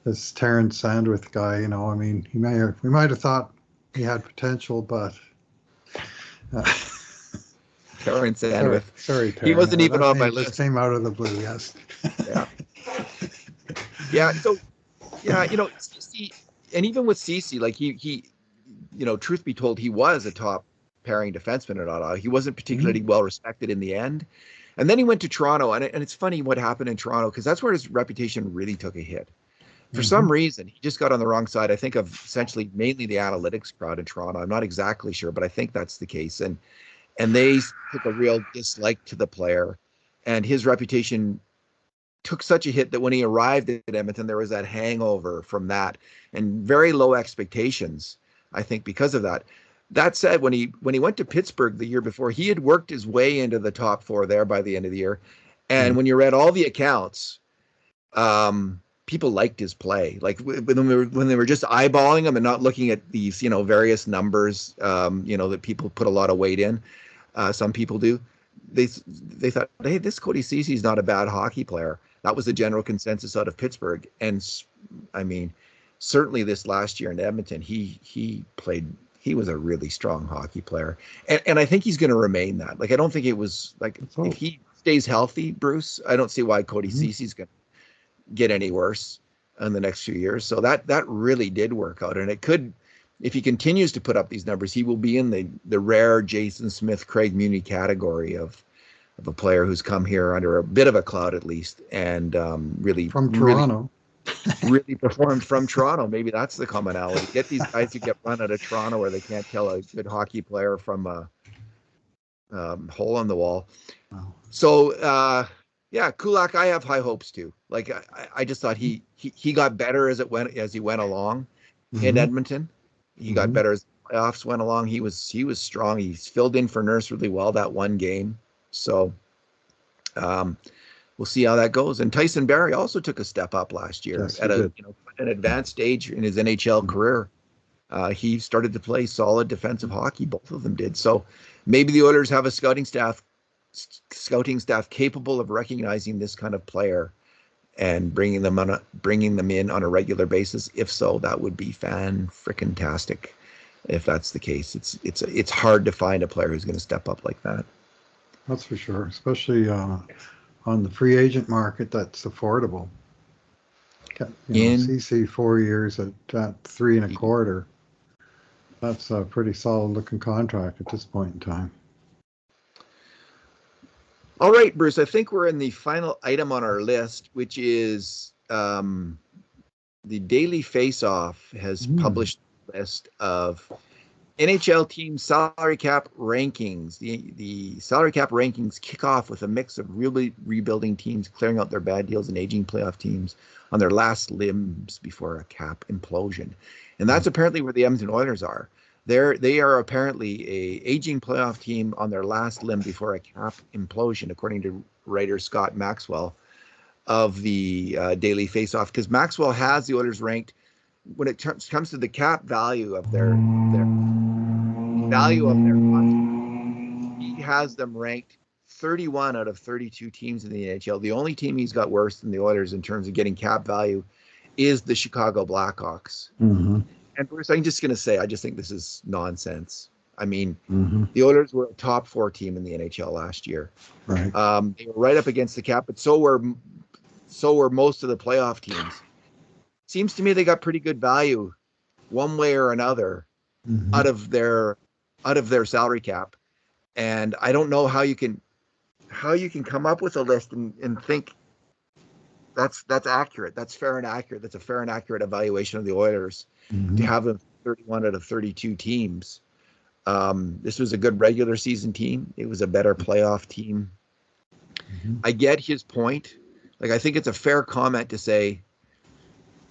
this Terrence Sandwith guy, I mean, we might have thought he had potential, but Terrence Sandwith. Sorry, Terrence. He wasn't even on my list. Just came out of the blue, yes. So Cece, and even with Cece, like he truth be told, he was a top pairing defenseman at Ottawa. He wasn't particularly well respected in the end. And then he went to Toronto, and it's funny what happened in Toronto, because that's where his reputation really took a hit. For some reason, he just got on the wrong side, I think, of essentially mainly the analytics crowd in Toronto. I'm not exactly sure, but I think that's the case. And they took a real dislike to the player, and his reputation took such a hit that when he arrived at Edmonton, there was that hangover from that and very low expectations, I think, because of that. That said, when he went to Pittsburgh the year before, he had worked his way into the top 4 there by the end of the year. And when you read all the accounts, people liked his play. Like when they were just eyeballing him and not looking at these, various numbers, that people put a lot of weight in. Some people do. They thought, hey, this Cody Cece is not a bad hockey player. That was the general consensus out of Pittsburgh. And I mean, certainly this last year in Edmonton, he played. He was a really strong hockey player, and I think he's going to remain that. Like I don't think it was like if So, he stays healthy, Bruce, I don't see why Cody mhm. Cece's going to get any worse in the next few years. So that really did work out, and it could. If he continues to put up these numbers, he will be in the rare Jason Smith, Craig Muni category of a player who's come here under a bit of a cloud at least, and From Toronto. really performed from Toronto. Maybe that's the commonality. Get these guys who get run out of Toronto where they can't tell a good hockey player from a hole in the wall. Wow. So yeah, Kulak, I have high hopes too. Like I just thought he got better as he went along in Mm-hmm. Edmonton. He got Mm-hmm. better as the playoffs went along. He was strong. He's filled in for Nurse really well that one game. So we'll see how that goes. And Tyson Barrie also took a step up last year Yes, he at did. an advanced stage in his NHL career. He started to play solid defensive hockey. Both of them did. So maybe the Oilers have a scouting staff capable of recognizing this kind of player and bringing them in on a regular basis. If so, that would be fan-frickin-tastic. If that's the case, it's hard to find a player who's going to step up like that. That's for sure, especially on the free agent market that's affordable. CC 4 years at 3.25. That's a pretty solid looking contract at this point in time. All right, Bruce, I think we're in the final item on our list, which is the Daily Face-Off has published a list of NHL team salary cap rankings. The salary cap rankings kick off with a mix of really rebuilding teams, clearing out their bad deals, and aging playoff teams on their last limbs before a cap implosion. And that's apparently where the Edmonton Oilers are. They are apparently a aging playoff team on their last limb before a cap implosion, according to writer Scott Maxwell of the Daily Face-Off, because Maxwell has the Oilers ranked when it comes to the cap value of their contract. He has them ranked 31 out of 32 teams in the NHL. The only team he's got worse than the Oilers in terms of getting cap value is the Chicago Blackhawks. Mm-hmm. And Bruce, I'm just going to say, I just think this is nonsense. I mean, Mm-hmm. the Oilers were a top 4 team in the NHL last year. Right. They were right up against the cap, but so were most of the playoff teams. Seems to me they got pretty good value, one way or another, Mm-hmm. out of their salary cap. And I don't know how you can come up with a list and think that's accurate. That's fair and accurate. That's a fair and accurate evaluation of the Oilers. Mm-hmm. To have them 31 out of 32 teams. This was a good regular season team. It was a better playoff team. Mm-hmm. I get his point. Like, I think it's a fair comment to say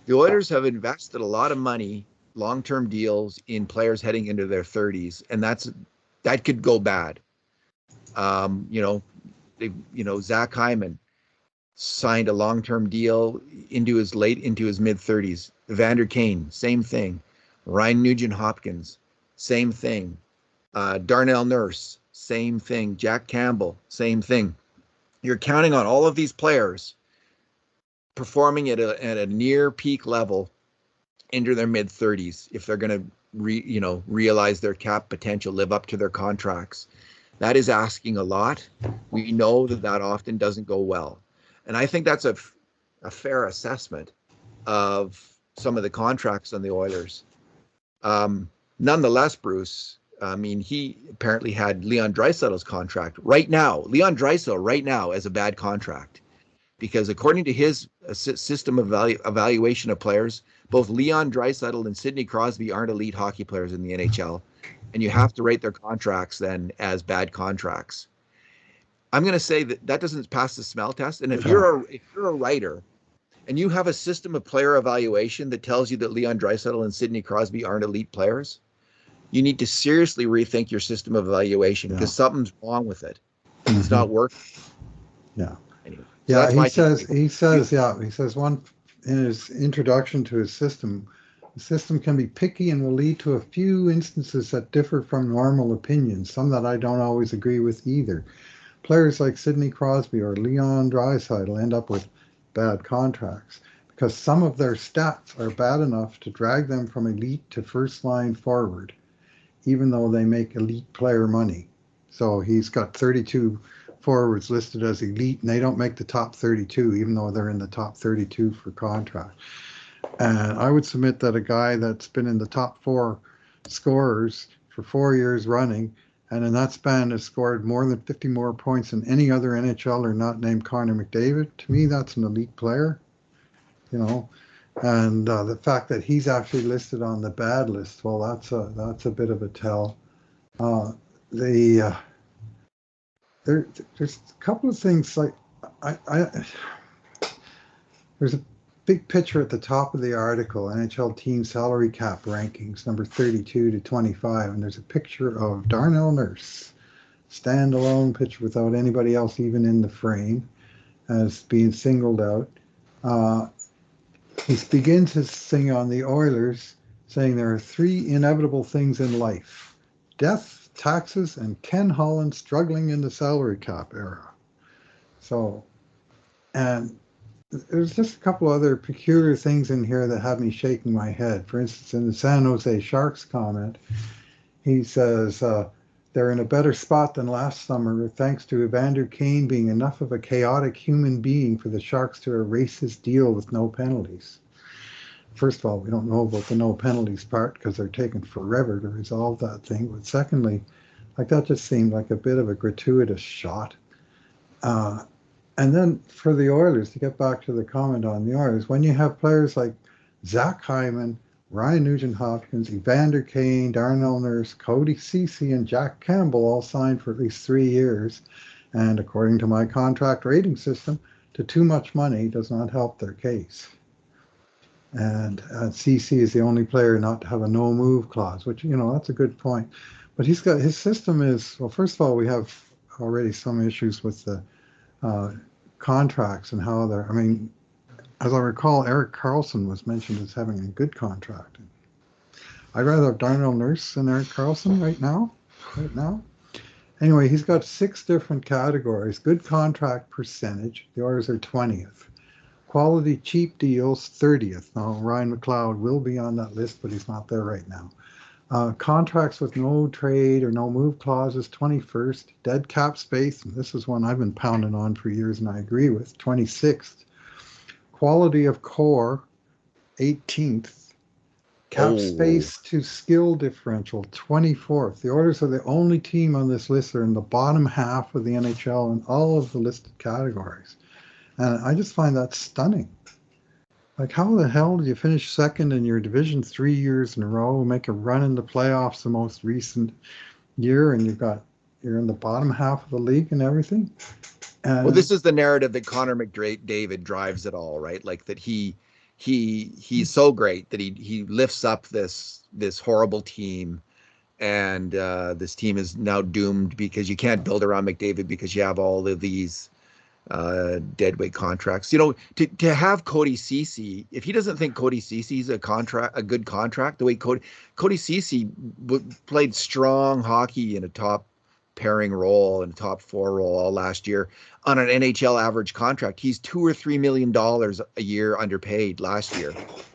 the Oilers have invested a lot of money, long-term deals in players heading into their 30s, and that could go bad. Zach Hyman signed a long-term deal into his mid-30s. Evander Kane, same thing. Ryan Nugent-Hopkins, same thing. Darnell Nurse, same thing. Jack Campbell, same thing. You're counting on all of these players performing at a near peak level into their mid-30s if they're going to realize their cap potential, live up to their contracts. That is asking a lot. We know that often doesn't go well. And I think that's a fair assessment of some of the contracts on the Oilers. Nonetheless, Bruce, I mean, he apparently had Leon Draisaitl's contract right now. Leon Draisaitl right now as a bad contract, because according to his system of evaluation of players, both Leon Draisaitl and Sidney Crosby aren't elite hockey players in the NHL, and you have to rate their contracts then as bad contracts. I'm going to say that doesn't pass the smell test. And if you're a writer and you have a system of player evaluation that tells you that Leon Draisaitl and Sidney Crosby aren't elite players, you need to seriously rethink your system of evaluation, because something's wrong with it. Mm-hmm. It's not working. Yeah. Anyway, so he says one in his introduction to his system, the system can be picky and will lead to a few instances that differ from normal opinions, some that I don't always agree with either. Players like Sidney Crosby or Leon Draisaitl end up with bad contracts because some of their stats are bad enough to drag them from elite to first line forward, even though they make elite player money. So he's got 32 forwards listed as elite, and they don't make the top 32, even though they're in the top 32 for contract. And I would submit that a guy that's been in the top 4 scorers for 4 years running, and in that span has scored more than 50 more points than any other NHLer not named Connor McDavid, to me, that's an elite player, you know. And the fact that he's actually listed on the bad list, well, that's a bit of a tell. There's a couple of things like there's a big picture at the top of the article, NHL team salary cap rankings, number 32 to 25, and there's a picture of Darnell Nurse, standalone picture without anybody else even in the frame, as being singled out. He begins his thing on the Oilers, saying there are 3 inevitable things in life: death, taxes, and Ken Holland struggling in the salary cap era. So, and there's just a couple other peculiar things in here that have me shaking my head. For instance, in the San Jose Sharks comment, he says they're in a better spot than last summer thanks to Evander Kane being enough of a chaotic human being for the Sharks to erase his deal with no penalties. First of all, we don't know about the no penalties part because they're taking forever to resolve that thing. But secondly, like, that just seemed like a bit of a gratuitous shot. And then for the Oilers, to get back to the comment on the Oilers, when you have players like Zach Hyman, Ryan Nugent-Hopkins, Evander Kane, Darnell Nurse, Cody Ceci, and Jack Campbell all signed for at least 3 years, and according to my contract rating system, to too much money does not help their case. And Ceci is the only player not to have a no-move clause, which, you know, that's a good point. But he's got, his system is, well, first of all, we have already some issues with the contracts and how they're, I mean, as I recall, Erik Karlsson was mentioned as having a good contract. I'd rather have Darnell Nurse than Erik Karlsson right now. Anyway, he's got 6 different categories. Good contract percentage, the Oilers are 20th. Quality cheap deals, 30th. Now, Ryan McLeod will be on that list, but he's not there right now. Contracts with no trade or no move clauses, 21st. Dead cap space, and this is one I've been pounding on for years and I agree with, 26th. Quality of core, 18th. Cap space to skill differential, 24th. The Oilers are the only team on this list that are in the bottom half of the NHL in all of the listed categories. And I just find that stunning. Like, how the hell did you finish second in your division 3 years in a row, make a run in the playoffs the most recent year, and you're in the bottom half of the league and everything? And, well, this is the narrative that Connor McDavid drives it all, right? Like, that he's so great that he lifts up this horrible team, and this team is now doomed because you can't build around McDavid because you have all of these deadweight contracts. You know, to have Cody Ceci, if he doesn't think Cody Ceci is a good contract, the way Cody Ceci played strong hockey in a top pairing role and a top 4 role all last year on an NHL average contract. He's $2 or $3 million a year underpaid last year,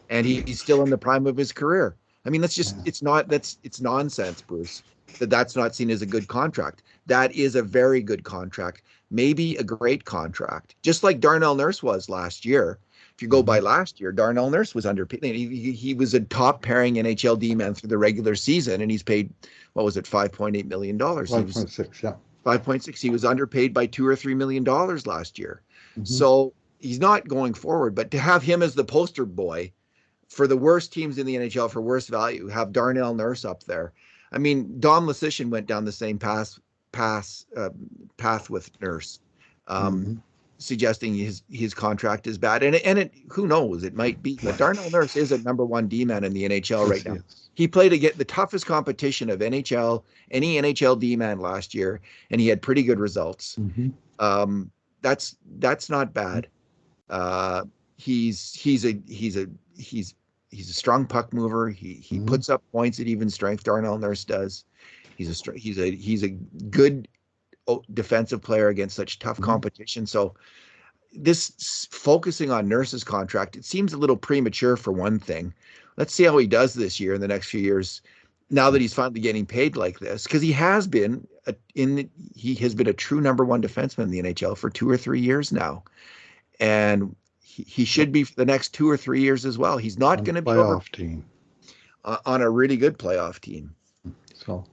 and he's still in the prime of his career. I mean, it's nonsense, Bruce, that's not seen as a good contract. That is a very good contract, maybe a great contract, just like Darnell Nurse was last year. If you go by last year, Darnell Nurse was underpaid. He was a top pairing NHL D-man through the regular season, and he's paid, what was it, $5.8 million? 5.6, yeah. 5.6. He was underpaid by $2 or $3 million last year. So he's not going forward. But to have him as the poster boy for the worst teams in the NHL for worst value, have Darnell Nurse up there. I mean, Dom Lucian went down the same path with Nurse, suggesting his contract is bad, and it who knows, it might be. But Darnell Nurse is a number 1 D-man in the NHL right now. He played against the toughest competition of any NHL D-man last year, and he had pretty good results. That's not bad. He's a strong puck mover. He puts up points at even strength. Darnell Nurse does. He's a good defensive player against such tough competition. So this focusing on Nurse's contract, it seems a little premature for one thing. Let's see how he does this year in the next few years. Now that he's finally getting paid like this, because he has been he has been a true number one defenseman in the NHL for 2 or 3 years now, and he should be for the next 2 or 3 years as well. He's not going to be playoff team on a really good playoff team. So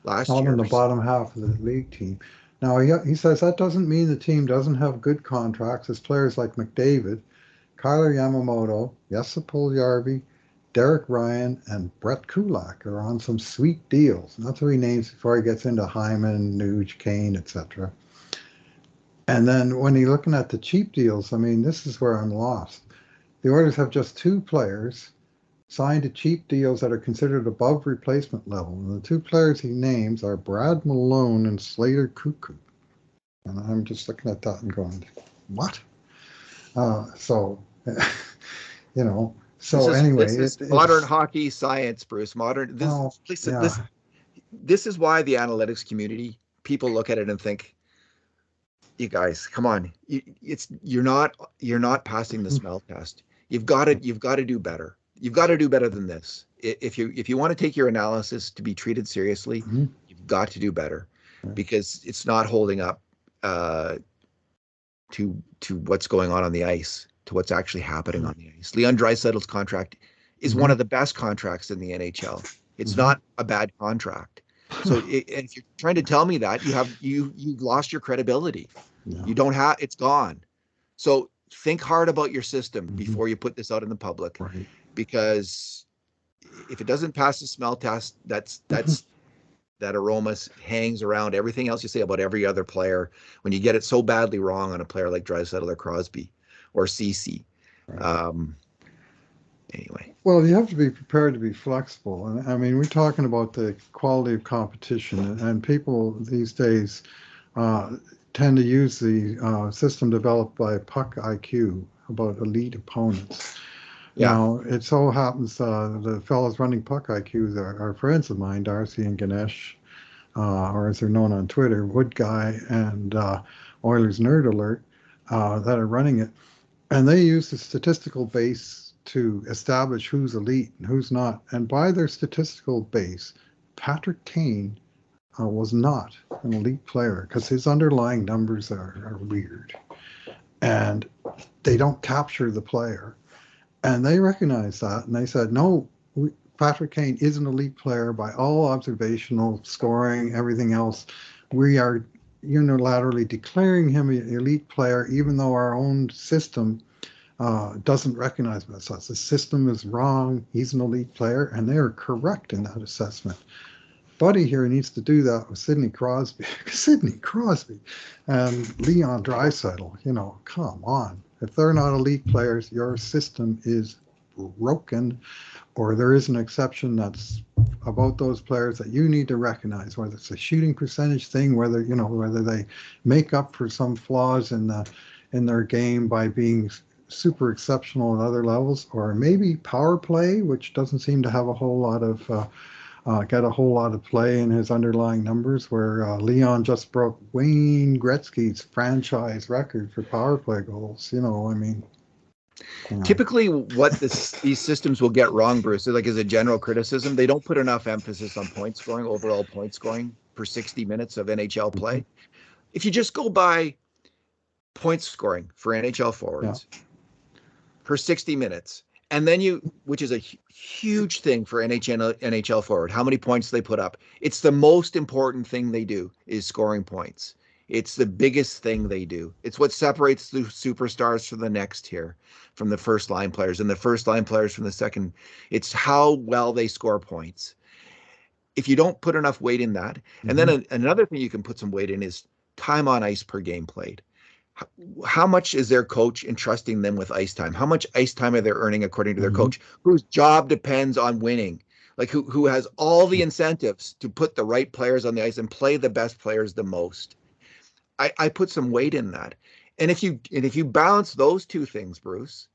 last not year in the bottom half of the league team. Now he says that doesn't mean the team doesn't have good contracts, as players like McDavid, Kyler Yamamoto, Jesse Puljujarvi, Derek Ryan, and Brett Kulak are on some sweet deals. And that's what he names before he gets into Hyman, Nuge, Kane, etc. And then when you're looking at the cheap deals, I mean, this is where I'm lost. The Oilers have just 2 players signed to cheap deals that are considered above replacement level. And the 2 players he names are Brad Malone and Slater Cuckoo. And I'm just looking at that and going, what? So, you know, so anyway, this is modern hockey science, Bruce. This is why the analytics community, people look at it and think, you guys, come on, you're not passing the smell test. You've got to do better. You've got to do better than this. If you want to take your analysis to be treated seriously, you've got to do better, because it's not holding up to what's going on the ice, to what's actually happening on the ice. Leon Draisaitl's contract is one of the best contracts in the NHL. It's not a bad contract. So if you're trying to tell me that, you've lost your credibility. Yeah. You don't have, it's gone. So think hard about your system before you put this out in the public, because if it doesn't pass the smell test, that's that aroma hangs around everything else you say about every other player when you get it so badly wrong on a player like Draisaitl or Crosby or CC. Anyway. Well, you have to be prepared to be flexible. And I mean, we're talking about the quality of competition, and people these days tend to use the system developed by Puck IQ about elite opponents. Yeah. Now, it so happens the fellows running Puck IQ are friends of mine, Darcy and Ganesh, or as they're known on Twitter, Wood Guy and Oilers Nerd Alert, that are running it. And they use the statistical base to establish who's elite and who's not. And by their statistical base, Patrick Kane was not an elite player because his underlying numbers are weird. And they don't capture the player. And they recognized that, and they said, no, Patrick Kane is an elite player by all observational scoring, everything else. We are unilaterally declaring him an elite player, even though our own system doesn't recognize him as such. The system is wrong. He's an elite player, and they are correct in that assessment. Buddy here needs to do that with Sidney Crosby. Sidney Crosby and Leon Draisaitl, come on. If they're not elite players, your system is broken, or there is an exception that's about those players that you need to recognize, whether it's a shooting percentage thing, whether they make up for some flaws in their game by being super exceptional at other levels, or maybe power play, which doesn't seem to have a whole lot of get a whole lot of play in his underlying numbers, where Leon just broke Wayne Gretzky's franchise record for power play goals. Typically what these systems will get wrong, Bruce, like as a general criticism, they don't put enough emphasis on point scoring, overall point scoring per 60 minutes of NHL play. If you just go by point scoring for NHL forwards per 60 minutes, and then which is a huge thing for NHL forward, how many points they put up. It's the most important thing they do is scoring points. It's the biggest thing they do. It's what separates the superstars from the next tier, from the first line players, and the first line players from the second. It's how well they score points. If you don't put enough weight in that, and then another thing you can put some weight in is time on ice per game played. How much is their coach entrusting them with ice time? How much ice time are they earning according to their coach, whose job depends on winning? Like who has all the incentives to put the right players on the ice and play the best players the most? I put some weight in that. And if you balance those two things, Bruce,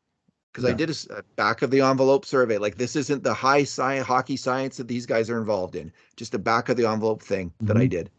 because I did a back of the envelope survey, like this isn't the high science hockey science that these guys are involved in, just a back of the envelope thing that I did.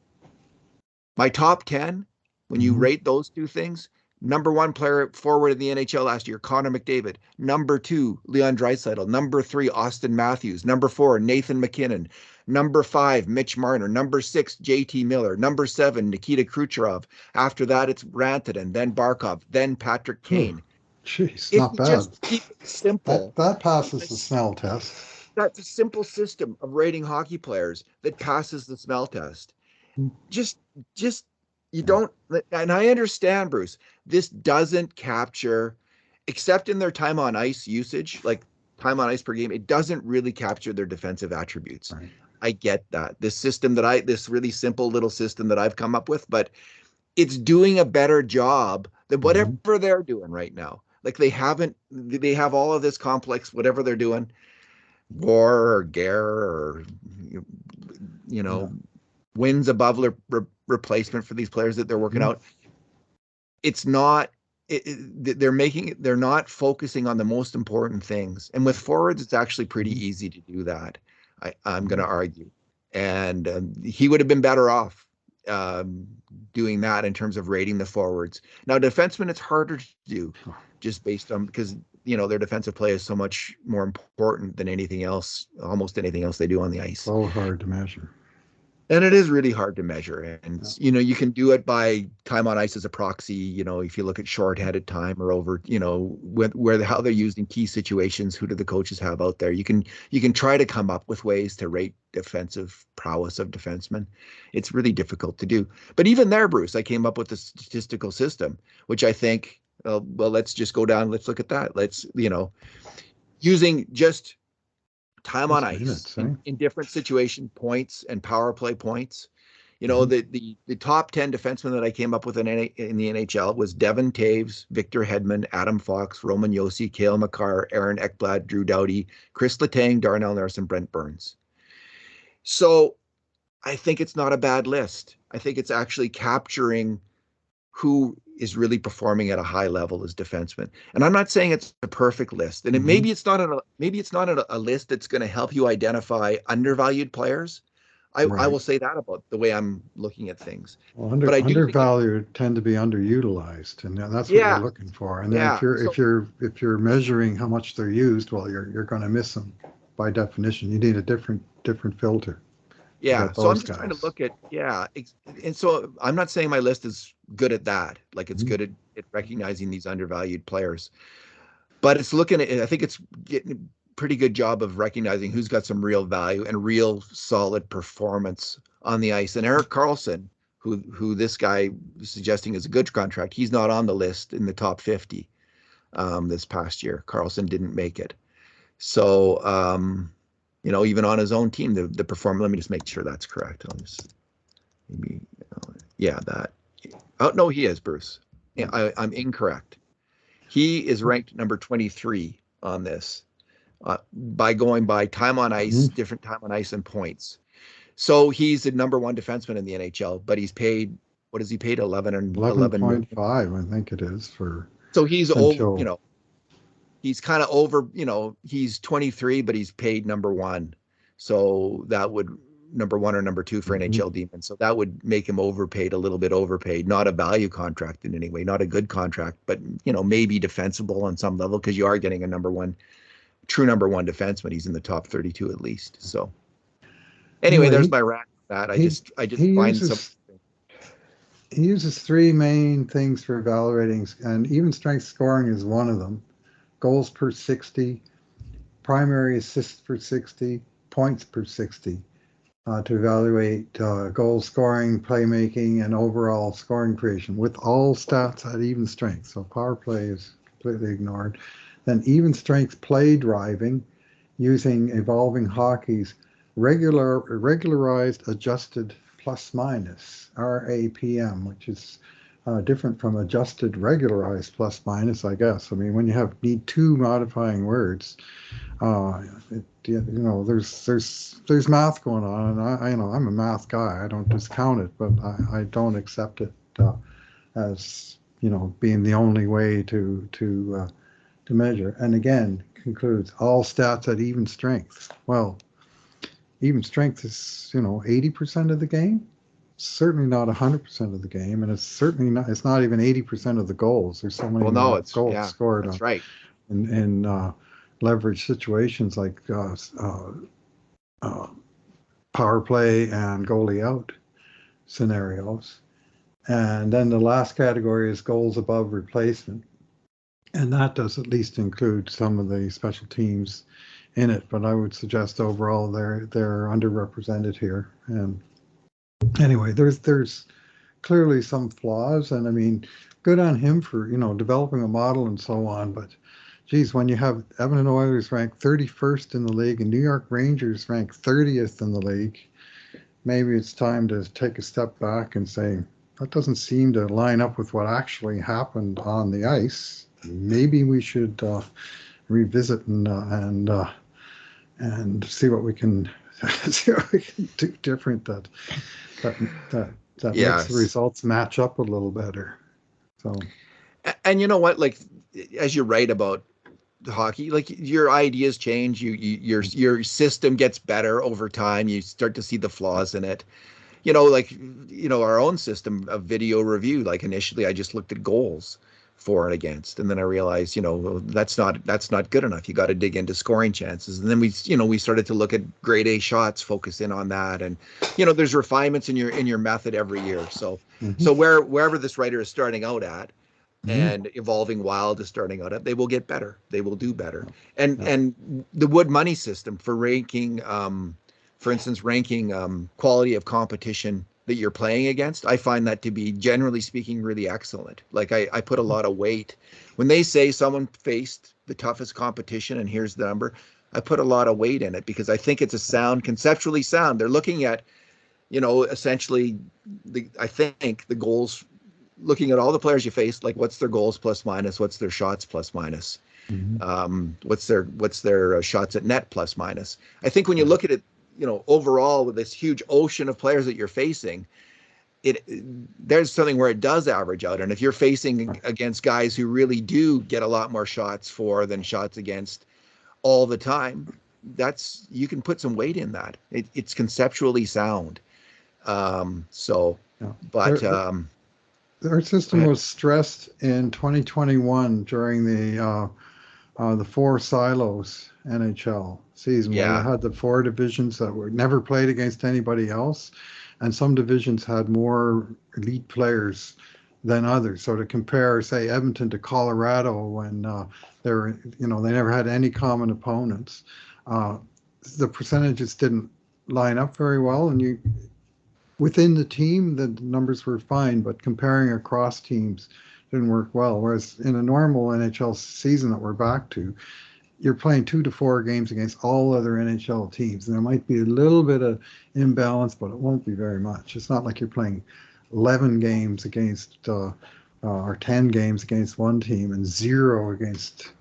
My top 10, when you rate those two things, Number one player forward in the NHL last year, Connor McDavid. Number two, Leon Draisaitl. Number three, Austin Matthews. Number four, Nathan McKinnon. Number five, Mitch Marner. Number six, JT Miller. Number seven, Nikita Kucherov. After that, it's Rantanen, then Barkov, then Patrick Kane. Jeez, If not you bad. just keep it simple, That passes the smell test. that's a simple system of rating hockey players that passes the smell test. Just you don't, and I understand, Bruce, this doesn't capture, except in their time on ice usage, like time on ice per game, it doesn't really capture their defensive attributes. Right. I get that. This really simple little system that I've come up with, but it's doing a better job than whatever they're doing right now. Like they have all of this complex, whatever they're doing, War or Gare or, wins above replacement for these players that they're working out. It's not, they're not focusing on the most important things. And with forwards, it's actually pretty easy to do that. I'm going to argue. And he would have been better off doing that in terms of rating the forwards. Now, defensemen, it's harder to do just based on, because, their defensive play is so much more important than anything else, almost anything else they do on the ice. So hard to measure. And it is really hard to measure. And, you can do it by time on ice as a proxy, if you look at shorthanded time or over, how they're used in key situations, who do the coaches have out there? You can try to come up with ways to rate defensive prowess of defensemen. It's really difficult to do. But even there, Bruce, I came up with a statistical system, which I think, well, let's just go down. Let's look at that. Let's, using just time on ice in different situation points and power play points. The top 10 defensemen that I came up with in the NHL was Devon Taves, Victor Hedman, Adam Fox, Roman Josi, Cale Makar, Aaron Ekblad, Drew Doughty, Chris Letang, Darnell Nurse, and Brent Burns. So I think it's not a bad list. I think it's actually capturing who is really performing at a high level as defensemen. And I'm not saying it's a perfect list. And maybe it's not a list that's going to help you identify undervalued players. I will say that about the way I'm looking at things. Well, undervalued tend to be underutilized, and that's what you're looking for. And then if you're measuring how much they're used, well, you're going to miss them by definition. You need a different filter. Yeah, so I'm just trying to look at, and so I'm not saying my list is good at that, like it's good at recognizing these undervalued players, but it's looking at, I think it's getting a pretty good job of recognizing who's got some real value and real solid performance on the ice. And Erik Karlsson, who this guy is suggesting is a good contract, he's not on the list in the top 50 this past year. Karlsson didn't make it. So, even on his own team, the performance, let me just make sure that's correct. I'll just that. Oh, no, he is, Bruce. Yeah, I'm incorrect. He is ranked number 23 on this by going by time on ice, different time on ice and points. So he's the number one defenseman in the NHL, but he's paid, what is he paid? 11.5, I think it is for. So he's old, he's kind of over, he's 23, but he's paid number one. So that would number one or number two for NHL Demon. So that would make him overpaid, a little bit overpaid, not a value contract in any way, not a good contract, but, maybe defensible on some level, because you are getting a true number one defenseman. He's in the top 32 at least. So anyway, there's my rant on that. I just find something. He uses three main things for evaluating, and even strength scoring is one of them. Goals per 60, primary assists per 60, points per 60 to evaluate goal scoring, playmaking, and overall scoring creation with all stats at even strength. So power play is completely ignored. Then even strength play driving using Evolving Hockey's regularized adjusted plus minus, RAPM, which is different from adjusted regularized plus minus, I guess. I mean, when you need two modifying words, there's math going on, and I'm a math guy. I don't discount it, but I don't accept it as being the only way to measure. And again, concludes all stats at even strength. Well, even strength is 80% of the game. certainly not 100% of the game, and it's certainly not. It's not even 80% of the goals. There's so Well, many no, it's goals yeah, scored that's right. in leverage situations like uh, power play and goalie out scenarios. And then the last category is goals above replacement. And that does at least include some of the special teams in it. But I would suggest overall they're underrepresented here. And anyway, there's clearly some flaws. And I mean, good on him for, developing a model and so on. But geez, when you have Edmonton Oilers ranked 31st in the league and New York Rangers ranked 30th in the league, maybe it's time to take a step back and say, that doesn't seem to line up with what actually happened on the ice. Maybe we should revisit and see what we can see what we can do different that that that makes the Yes. results match up a little better. So And you know what? Like, as you write about hockey, like your ideas change. Your system gets better over time. You start to see the flaws in it. Like our own system of video review. Like initially, I just looked at goals for and against, and then I realized, that's not good enough. You got to dig into scoring chances, and then we started to look at grade A shots, focus in on that, and there's refinements in your method every year. So mhm, so wherever this writer is starting out at mhm, and Evolving Wild is starting out at, they will get better. They will do better. And yeah, and the Wood Money system for ranking, for instance, ranking quality of competition that you're playing against, I find that to be, generally speaking, really excellent. Like I put a lot of weight when they say someone faced the toughest competition and here's the number. I put a lot of weight in it because I think it's a sound, conceptually sound. They're looking at, essentially I think the goals, looking at all the players you face, like what's their goals plus minus, what's their shots plus minus, mhm, what's their shots at net plus minus. I think when you yeah, look at it, overall with this huge ocean of players that you're facing, it there's something where it does average out. And if you're facing against guys who really do get a lot more shots for than shots against all the time, that's you can put some weight in that. It's conceptually sound. So, yeah. but Our go system ahead. was stressed in 2021 during the four silos NHL season, where they Yeah. had the four divisions that were never played against anybody else, and some divisions had more elite players than others. So to compare, say, Edmonton to Colorado when they were, they never had any common opponents, uh, the percentages didn't line up very well, and you within the team, the numbers were fine, but comparing across teams didn't work well. Whereas in a normal NHL season that we're back to, you're playing 2 to 4 games against all other NHL teams. And there might be a little bit of imbalance, but it won't be very much. It's not like you're playing 11 games against or 10 games against one team and zero against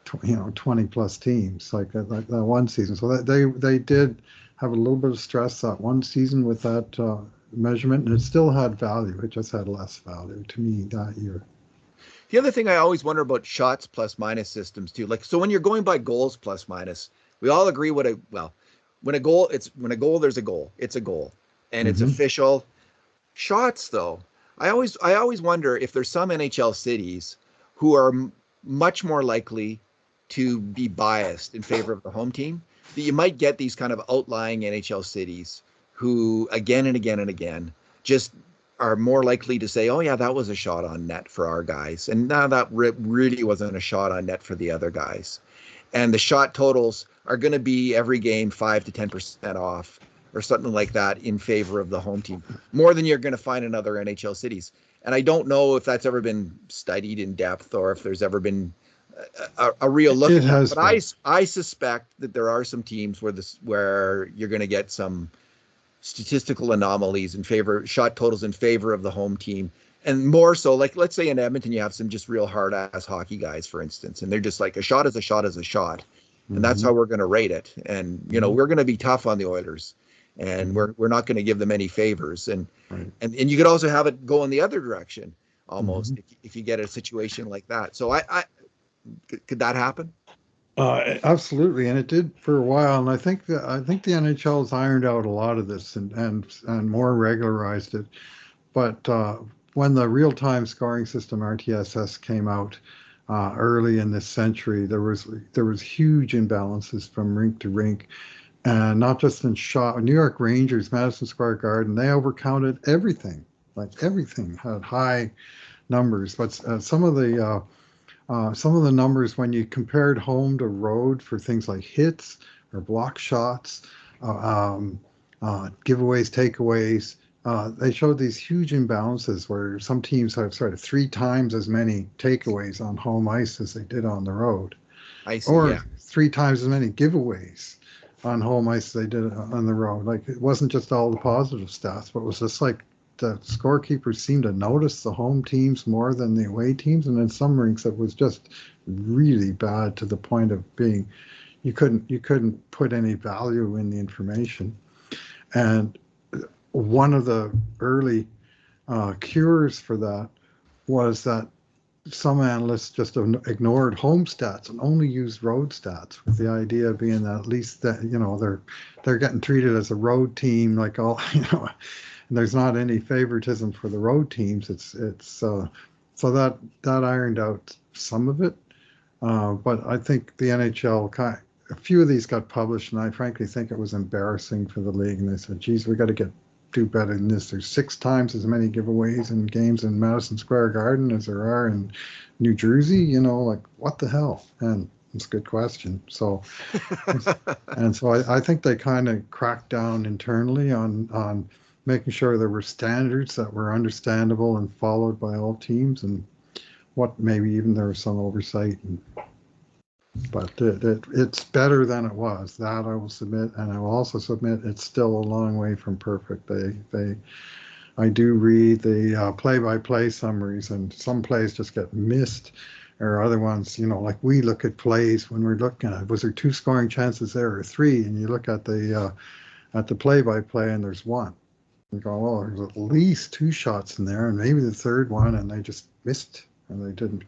20 plus teams like that one season. So that they did have a little bit of stress that one season with that measurement, and it still had value. It just had less value to me that year. The other thing I always wonder about shots plus minus systems too, like so when you're going by goals plus minus, we all agree when a goal there's a goal, it's a goal, and it's Hmm. official. Shots though, I always wonder if there's some NHL cities who are much more likely to be biased in favor of the home team. That you might get these kind of outlying NHL cities who again and again and again just are more likely to say, "Oh yeah, that was a shot on net for our guys," and now that really wasn't a shot on net for the other guys. And the shot totals are going to be every game 5 to 10% off or something like that in favor of the home team, more than you're going to find in other NHL cities. And I don't know if that's ever been studied in depth or if there's ever been a real look It at that. has But been. I suspect that there are some teams where you're going to get some statistical anomalies in favor, shot totals in favor of the home team. And more so, like let's say in Edmonton, you have some just real hard ass hockey guys, for instance, and they're just like a shot is a shot is a shot, and that's Hmm. how we're going to rate it. And Hmm. we're going to be tough on the Oilers, and Hmm. we're not going to give them any favors. And Right. and you could also have it go in the other direction, Hmm. almost if you get a situation like that. So I could that happen? Absolutely, and it did for a while. And I think the NHL has ironed out a lot of this and more regularized it. But when the real-time scoring system RTSS came out early in this century, there was huge imbalances from rink to rink, and not just in shot. New York Rangers, Madison Square Garden, they overcounted everything. Like everything had high numbers, but some of the numbers when you compared home to road for things like hits or block shots, giveaways, takeaways, they showed these huge imbalances where some teams have sort of three times as many takeaways on home ice as they did on the road, I see. or Yeah. three times as many giveaways on home ice as they did on the road. Like it wasn't just all the positive stats, but it was just like the scorekeepers seemed to notice the home teams more than the away teams, and in some rinks it was just really bad to the point of being you couldn't put any value in the information. And one of the early cures for that was that some analysts just ignored home stats and only used road stats, with the idea being that at least that they're getting treated as a road team, like all there's not any favoritism for the road teams. It's so that ironed out some of it, but I think the NHL a few of these got published, and I frankly think it was embarrassing for the league. And they said, "Geez, we got to do better than this." There's six times as many giveaways in games in Madison Square Garden as there are in New Jersey. Like what the hell? And it's a good question. So, and so I think they kind of cracked down internally on making sure there were standards that were understandable and followed by all teams, and what maybe even there was some oversight. But it's better than it was. That I will submit, and I will also submit it's still a long way from perfect. I do read the play-by-play summaries, and some plays just get missed, or other ones, like we look at plays when we're looking at, was there two scoring chances there or three, and you look at the play-by-play and there's one. You go, well, there's at least two shots in there, and maybe the third one, and they just missed, and they didn't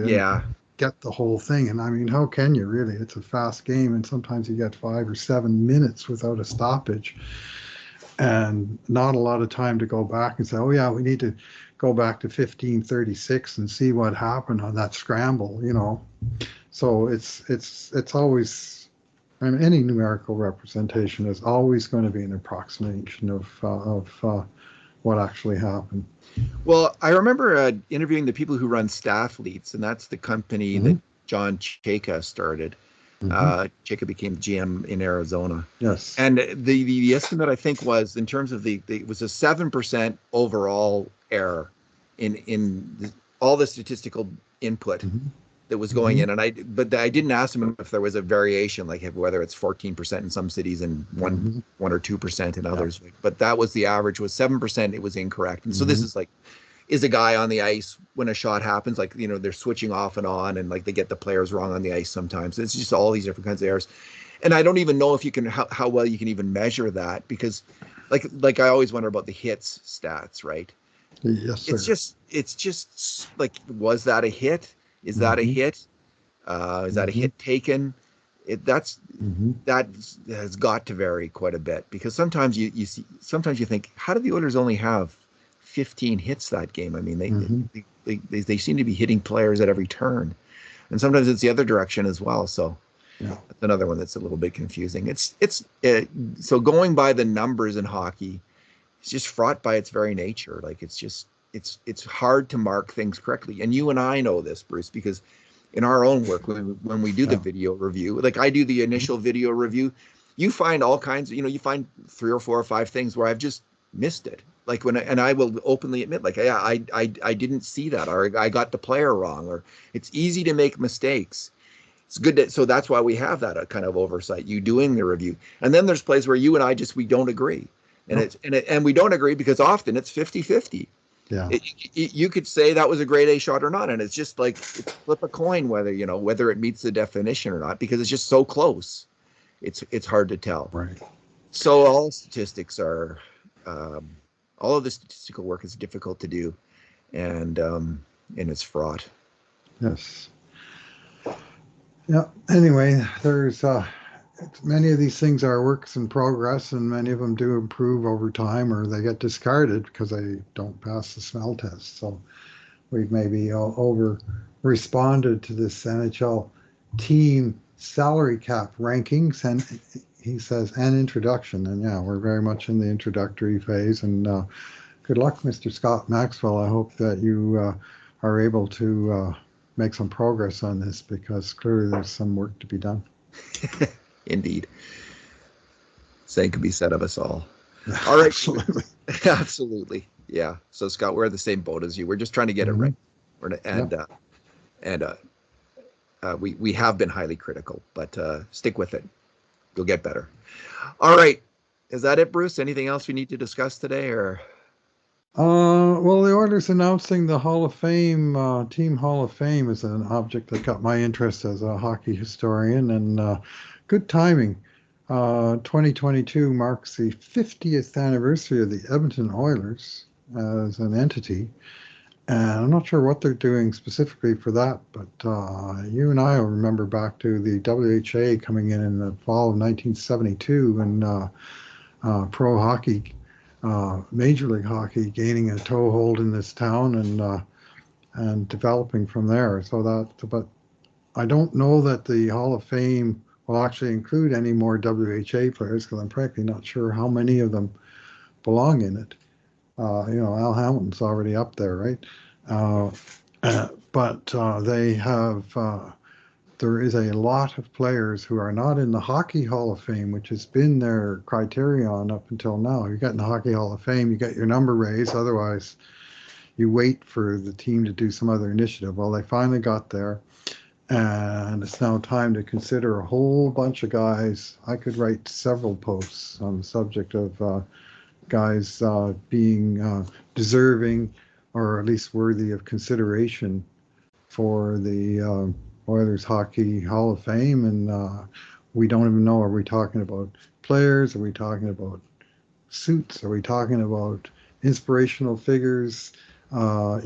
Yeah. get the whole thing. And I mean, how can you really? It's a fast game, and sometimes you get 5 or 7 minutes without a stoppage, and not a lot of time to go back and say, oh yeah, we need to go back to 15:36 and see what happened on that scramble. So it's always, I mean, any numerical representation is always going to be an approximation of what actually happened. Well, I remember interviewing the people who run Staffleets, and that's the company Mm-hmm. that John Chayka started. Mm-hmm. Chayka became GM in Arizona, Yes. and the estimate I think was in terms of it was a 7% overall error in all the statistical input Mm-hmm. that was going Mm-hmm. in, but I didn't ask him if there was a variation, like whether it's 14% in some cities and Mm-hmm. 1 or 2% in Yeah. others. But that was the average, was 7%. It was incorrect, and so this Mm-hmm. is like, is a guy on the ice when a shot happens, like they're switching off and on, and like they get the players wrong on the ice sometimes. It's just all these different kinds of errors, and I don't even know if you can how well you can even measure that, because like I always wonder about the hits stats, right? Yes, it's sir. just it's just like, was that a hit? Is that a Mm-hmm. hit? Is that a Mm-hmm. hit taken? That's Mm-hmm. that has got to vary quite a bit, because sometimes you see, sometimes you think, how do the Oilers only have 15 hits that game? I mean, Mm-hmm. they seem to be hitting players at every turn, and sometimes it's the other direction as well. So Yeah. that's another one that's a little bit confusing. So going by the numbers in hockey, it's just fraught by its very nature. Like it's hard to mark things correctly, and you and I know this, Bruce, because in our own work, when we do the Yeah. video review, like I do the initial video review, you find all kinds, you find 3 or 4 or 5 things where I've just missed it. Like and I will openly admit, like, yeah, I didn't see that, or I got the player wrong, or it's easy to make mistakes. It's good so that's why we have that kind of oversight, you doing the review. And then there's places where you and I we don't agree. And No. and we don't agree because often it's 50-50. Yeah. You could say that was a grade A shot or not, and it's just like, it's flip a coin whether it meets the definition or not, because it's just so close. It's hard to tell. Right. So um, all of the statistical work is difficult to do, and it's fraught. Yes. Yeah. Anyway, there's many of these things are works in progress, and many of them do improve over time, or they get discarded because they don't pass the smell test. So we've maybe over responded to this NHL team salary cap rankings, and he says an introduction. And yeah, we're very much in the introductory phase. And good luck, Mr. Scott Maxwell. I hope that you are able to make some progress on this, because clearly there's some work to be done. Indeed. Same could be said of us all. All right. Absolutely. Absolutely. Yeah. So Scott, we're in the same boat as you. We're just trying to get it right. And Yep. we have been highly critical, but stick with it. You'll get better. All right. Is that it, Bruce? Anything else we need to discuss today, or? Well, the Oilers announcing the Hall of Fame, Team Hall of Fame, is an object that got my interest as a hockey historian, and good timing. 2022 marks the 50th anniversary of the Edmonton Oilers as an entity, and I'm not sure what they're doing specifically for that, but you and I will remember back to the WHA coming in the fall of 1972, and pro hockey, Major League Hockey, gaining a toehold in this town, and developing from there. So that, but I don't know that the Hall of Fame will actually include any more WHA players, because I'm frankly not sure how many of them belong in it. Al Hamilton's already up there, right? Uh, but they have. There is a lot of players who are not in the Hockey Hall of Fame, which has been their criterion up until now. You get in the Hockey Hall of Fame, you get your number raised. Otherwise, you wait for the team to do some other initiative. Well, they finally got there, and it's now time to consider a whole bunch of guys. I could write several posts on the subject of guys being deserving, or at least worthy of consideration for the Oilers Hockey Hall of Fame. And we don't even know, are we talking about players? Are we talking about suits? Are we talking about inspirational figures? I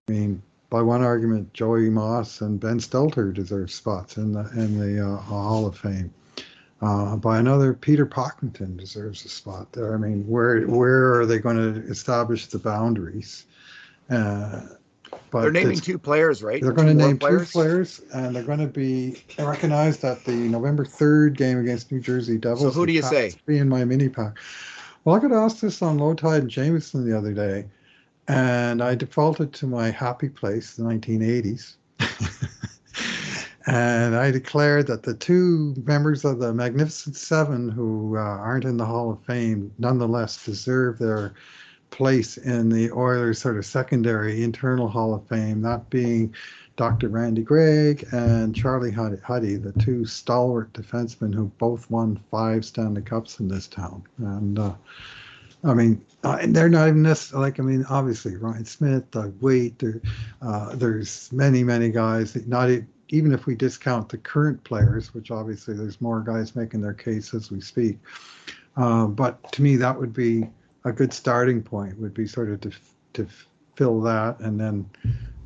mean, by one argument, Joey Moss and Ben Stelter deserve spots in the Hall of Fame. By another, Peter Pocklington deserves a spot there. I mean, where are they going to establish the boundaries? Uh, They're but naming two players, right? they're going Two to more name two players. players, and they're going to be recognized at the November 3rd game against New Jersey So Devils, who do which you happens say? to be in my mini pack. Well, I got asked this on Low Tide and Jameson the other day, and I defaulted to my happy place, the 1980s. And I declared that the two members of the Magnificent Seven who aren't in the Hall of Fame nonetheless deserve their place in the Oilers' sort of secondary internal Hall of Fame, that being Dr. Randy Gregg and Charlie Huddy, the two stalwart defensemen who both won 5 Stanley Cups in this town. And I mean, and they're not even necessarily, like, I mean, obviously Ryan Smith, Doug Waite, there's many, many guys that even if we discount the current players, which obviously there's more guys making their case as we speak. But to me, that would be a good starting point, would be sort of to fill that, and then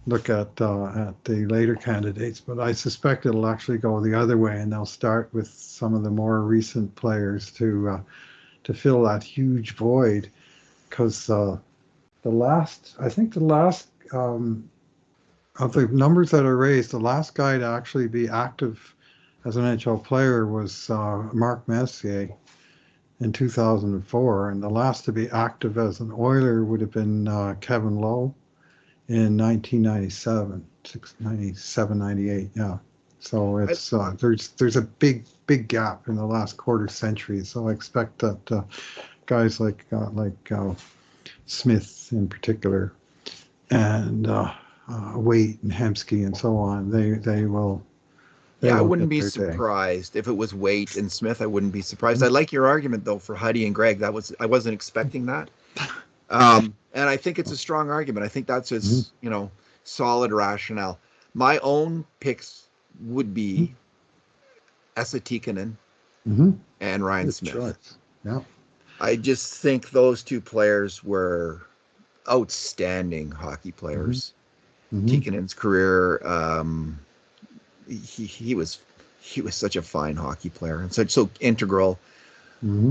look at the later candidates. But I suspect it'll actually go the other way, and they'll start with some of the more recent players to fill that huge void. Because I think the last of the numbers that are raised, the last guy to actually be active as an NHL player was Mark Messier in 2004, and the last to be active as an Oiler would have been Kevin Lowe in 1997, 97, 98. Yeah. So I, it's there's a big gap in the last quarter century. So I expect that guys like Smith in particular, and Waite and Hemsky and so on, they yeah, I will wouldn't get be their day. surprised if it was Waite and Smith. I wouldn't be surprised. I like your argument though for Huddy and Greg. I wasn't expecting that. And I think it's a strong argument. I think that's Mm-hmm. his, solid rationale. My own picks would be Esa Tikkanen Mm-hmm. and Ryan Good Smith. choice. Yeah. I just think those two players were outstanding hockey Mm-hmm. players. Mm-hmm. Tikkanen's career he was such a fine hockey player and such so integral,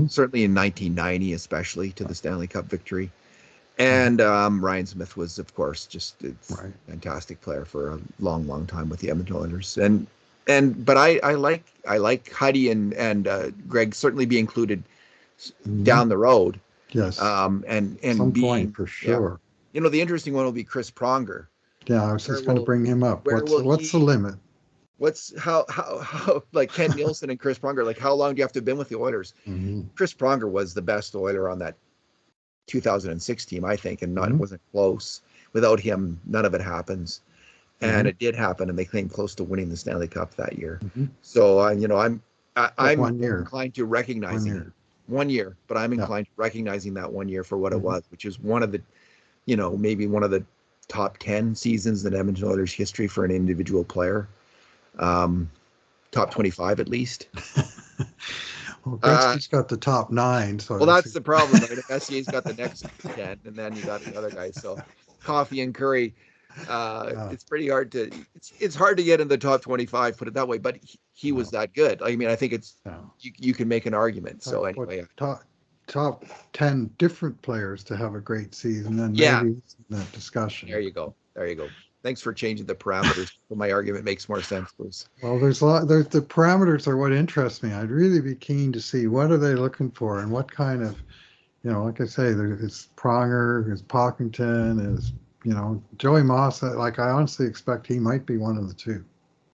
certainly in 1990, especially to the Stanley Cup victory. And Ryan Smith was, of course, just a fantastic player for a long, long time with the Edmonton Oilers. But I like Huddy and Greg certainly be included down the road. Yes. And some being, point for sure. You know, the interesting one will be Chris Pronger. Yeah, I was just going to bring him up. What's the limit? What's how like Kent Nielsen and Chris Pronger, like how long do you have to have been with the Oilers? Chris Pronger was the best Oiler on that 2006 team, I think, and it wasn't close. Without him, none of it happens. And it did happen, and they came close to winning the Stanley Cup that year. So, you know, I'm inclined to recognizing it. 1 year, but I'm inclined to recognizing that 1 year for what it was, which is one of the, you know, maybe one of the top 10 seasons in Edmonton Oilers history for an individual player. Top 25 at least. Well, Gretzky's got the top 9. So well, that's the problem, right? Messier's got the next 10, and then you got the other guys. So, Coffey and Curry. It's pretty hard to it's hard to get in the top 25, put it that way, but he was that good. I mean, I think it's you can make an argument. So anyway, top 10 different players to have a great season, and maybe in that discussion. There you go. Thanks for changing the parameters so my argument makes more sense, Bruce. Well, there's the parameters are what interests me. I'd really be keen to see what are they looking for and what kind of, you know, like I say, there's Pronger, there's Pocklington, there's, you know, Joey Moss. Like I honestly expect he might be one of the two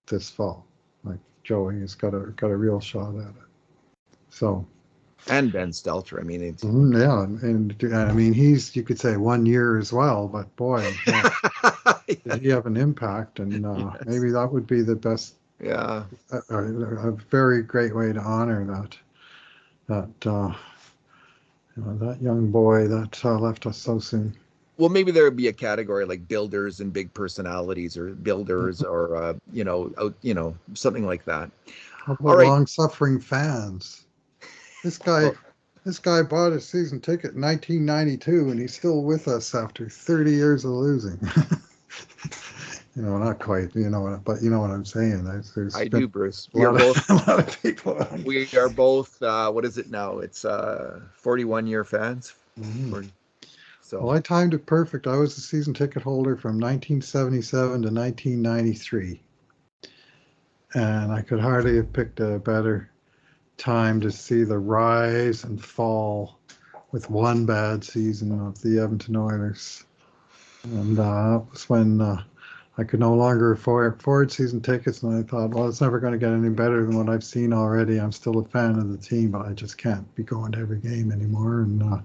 this fall. Like Joey has got a real shot at it. So. And Ben Stelter. I mean, it's and I mean you could say 1 year as well, but boy, did he have an impact? And maybe that would be the best. Yeah, a very great way to honor that young boy that left us so soon. Well, maybe there would be a category like builders and big personalities, or builders, or something like that. All right. Long-suffering fans. This guy bought a season ticket in 1992, and he's still with us after 30 years of losing. You know, not quite. You know, but you know what I'm saying. I do, Bruce. We are both a lot of people. We are both. What is it now? It's 41-year fans. So. Well, I timed it perfect. I was a season ticket holder from 1977 to 1993, and I could hardly have picked a better time to see the rise and fall with one bad season of the Edmonton Oilers. And that was when I could no longer afford season tickets, and I thought, well, it's never going to get any better than what I've seen already. I'm still a fan of the team, but I just can't be going to every game anymore. And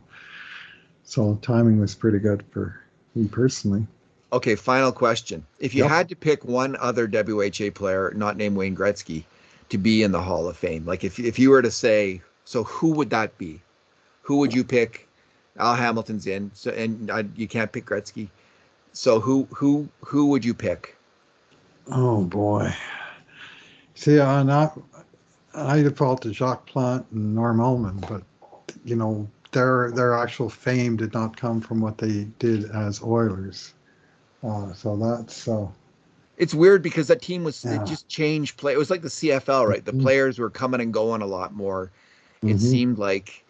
so timing was pretty good for me personally. Okay, final question. If you had to pick one other WHA player, not named Wayne Gretzky, to be in the Hall of Fame, like if you were to say, so who would that be? Who would you pick? Al Hamilton's in, so and you can't pick Gretzky. So who would you pick? Oh boy. See, I default to Jacques Plante and Norm Ullman, but you know, their actual fame did not come from what they did as Oilers. So that's it's weird because that team it just changed play. It was like the CFL, right? The players were coming and going a lot more. It seemed like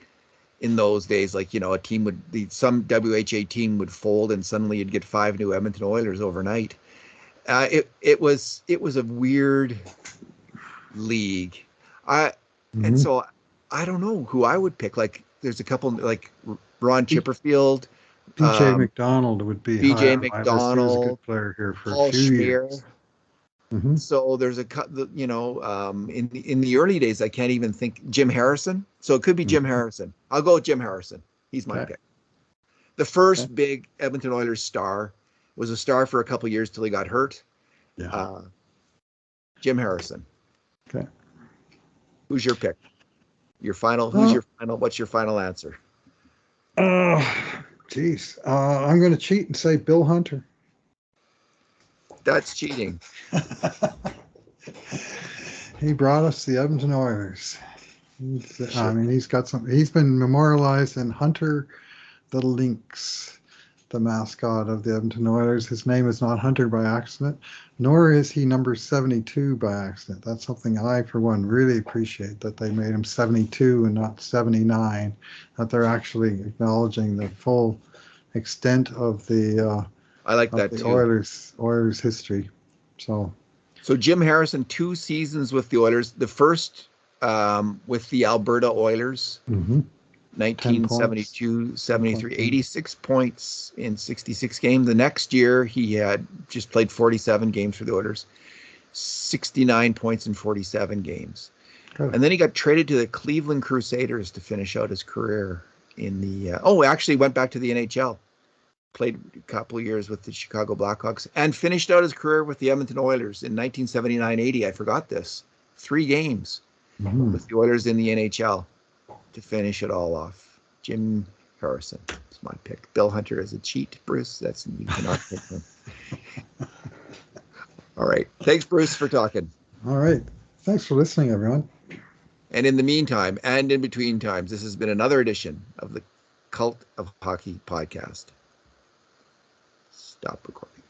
in those days, like, you know, some WHA team would fold and suddenly you'd get 5 new Edmonton Oilers overnight. It was a weird league. And so I don't know who I would pick. Like there's a couple like Ron Chipperfield. PJ McDonald would be. PJ McDonald, he was a good player here for Paul a few years. So there's in the early days, I can't even think. Jim Harrison. So it could be Jim Harrison. I'll go with Jim Harrison. He's my pick. The first big Edmonton Oilers star was a star for a couple of years till he got hurt. Yeah. Jim Harrison. Okay. Who's your pick? Your final. Who's your final? What's your final answer? Geez, I'm going to cheat and say Bill Hunter. That's cheating. He brought us the Edmonton Oilers. I mean, he's been memorialized in Hunter the Lynx. the mascot of the Edmonton Oilers. His name is not Hunter by accident, nor is he number 72 by accident. That's something I, for one, really appreciate, that they made him 72 and not 79, that they're actually acknowledging the full extent of the I like that too. Oilers history. So Jim Harrison, 2 seasons with the Oilers. The first with the Alberta Oilers, 1972, 73, 86 points in 66 games. The next year, he had just played 47 games for the Oilers, 69 points in 47 games. And then he got traded to the Cleveland Crusaders to finish out his career in the actually went back to the NHL. Played a couple of years with the Chicago Blackhawks and finished out his career with the Edmonton Oilers in 1979-80. I forgot this. 3 games with the Oilers in the NHL to finish it all off. Jim Harrison is my pick. Bill Hunter is a cheat, Bruce. You cannot pick him. All right. Thanks, Bruce, for talking. All right. Thanks for listening, everyone. And in the meantime, and in between times, this has been another edition of the Cult of Hockey podcast. Stop recording.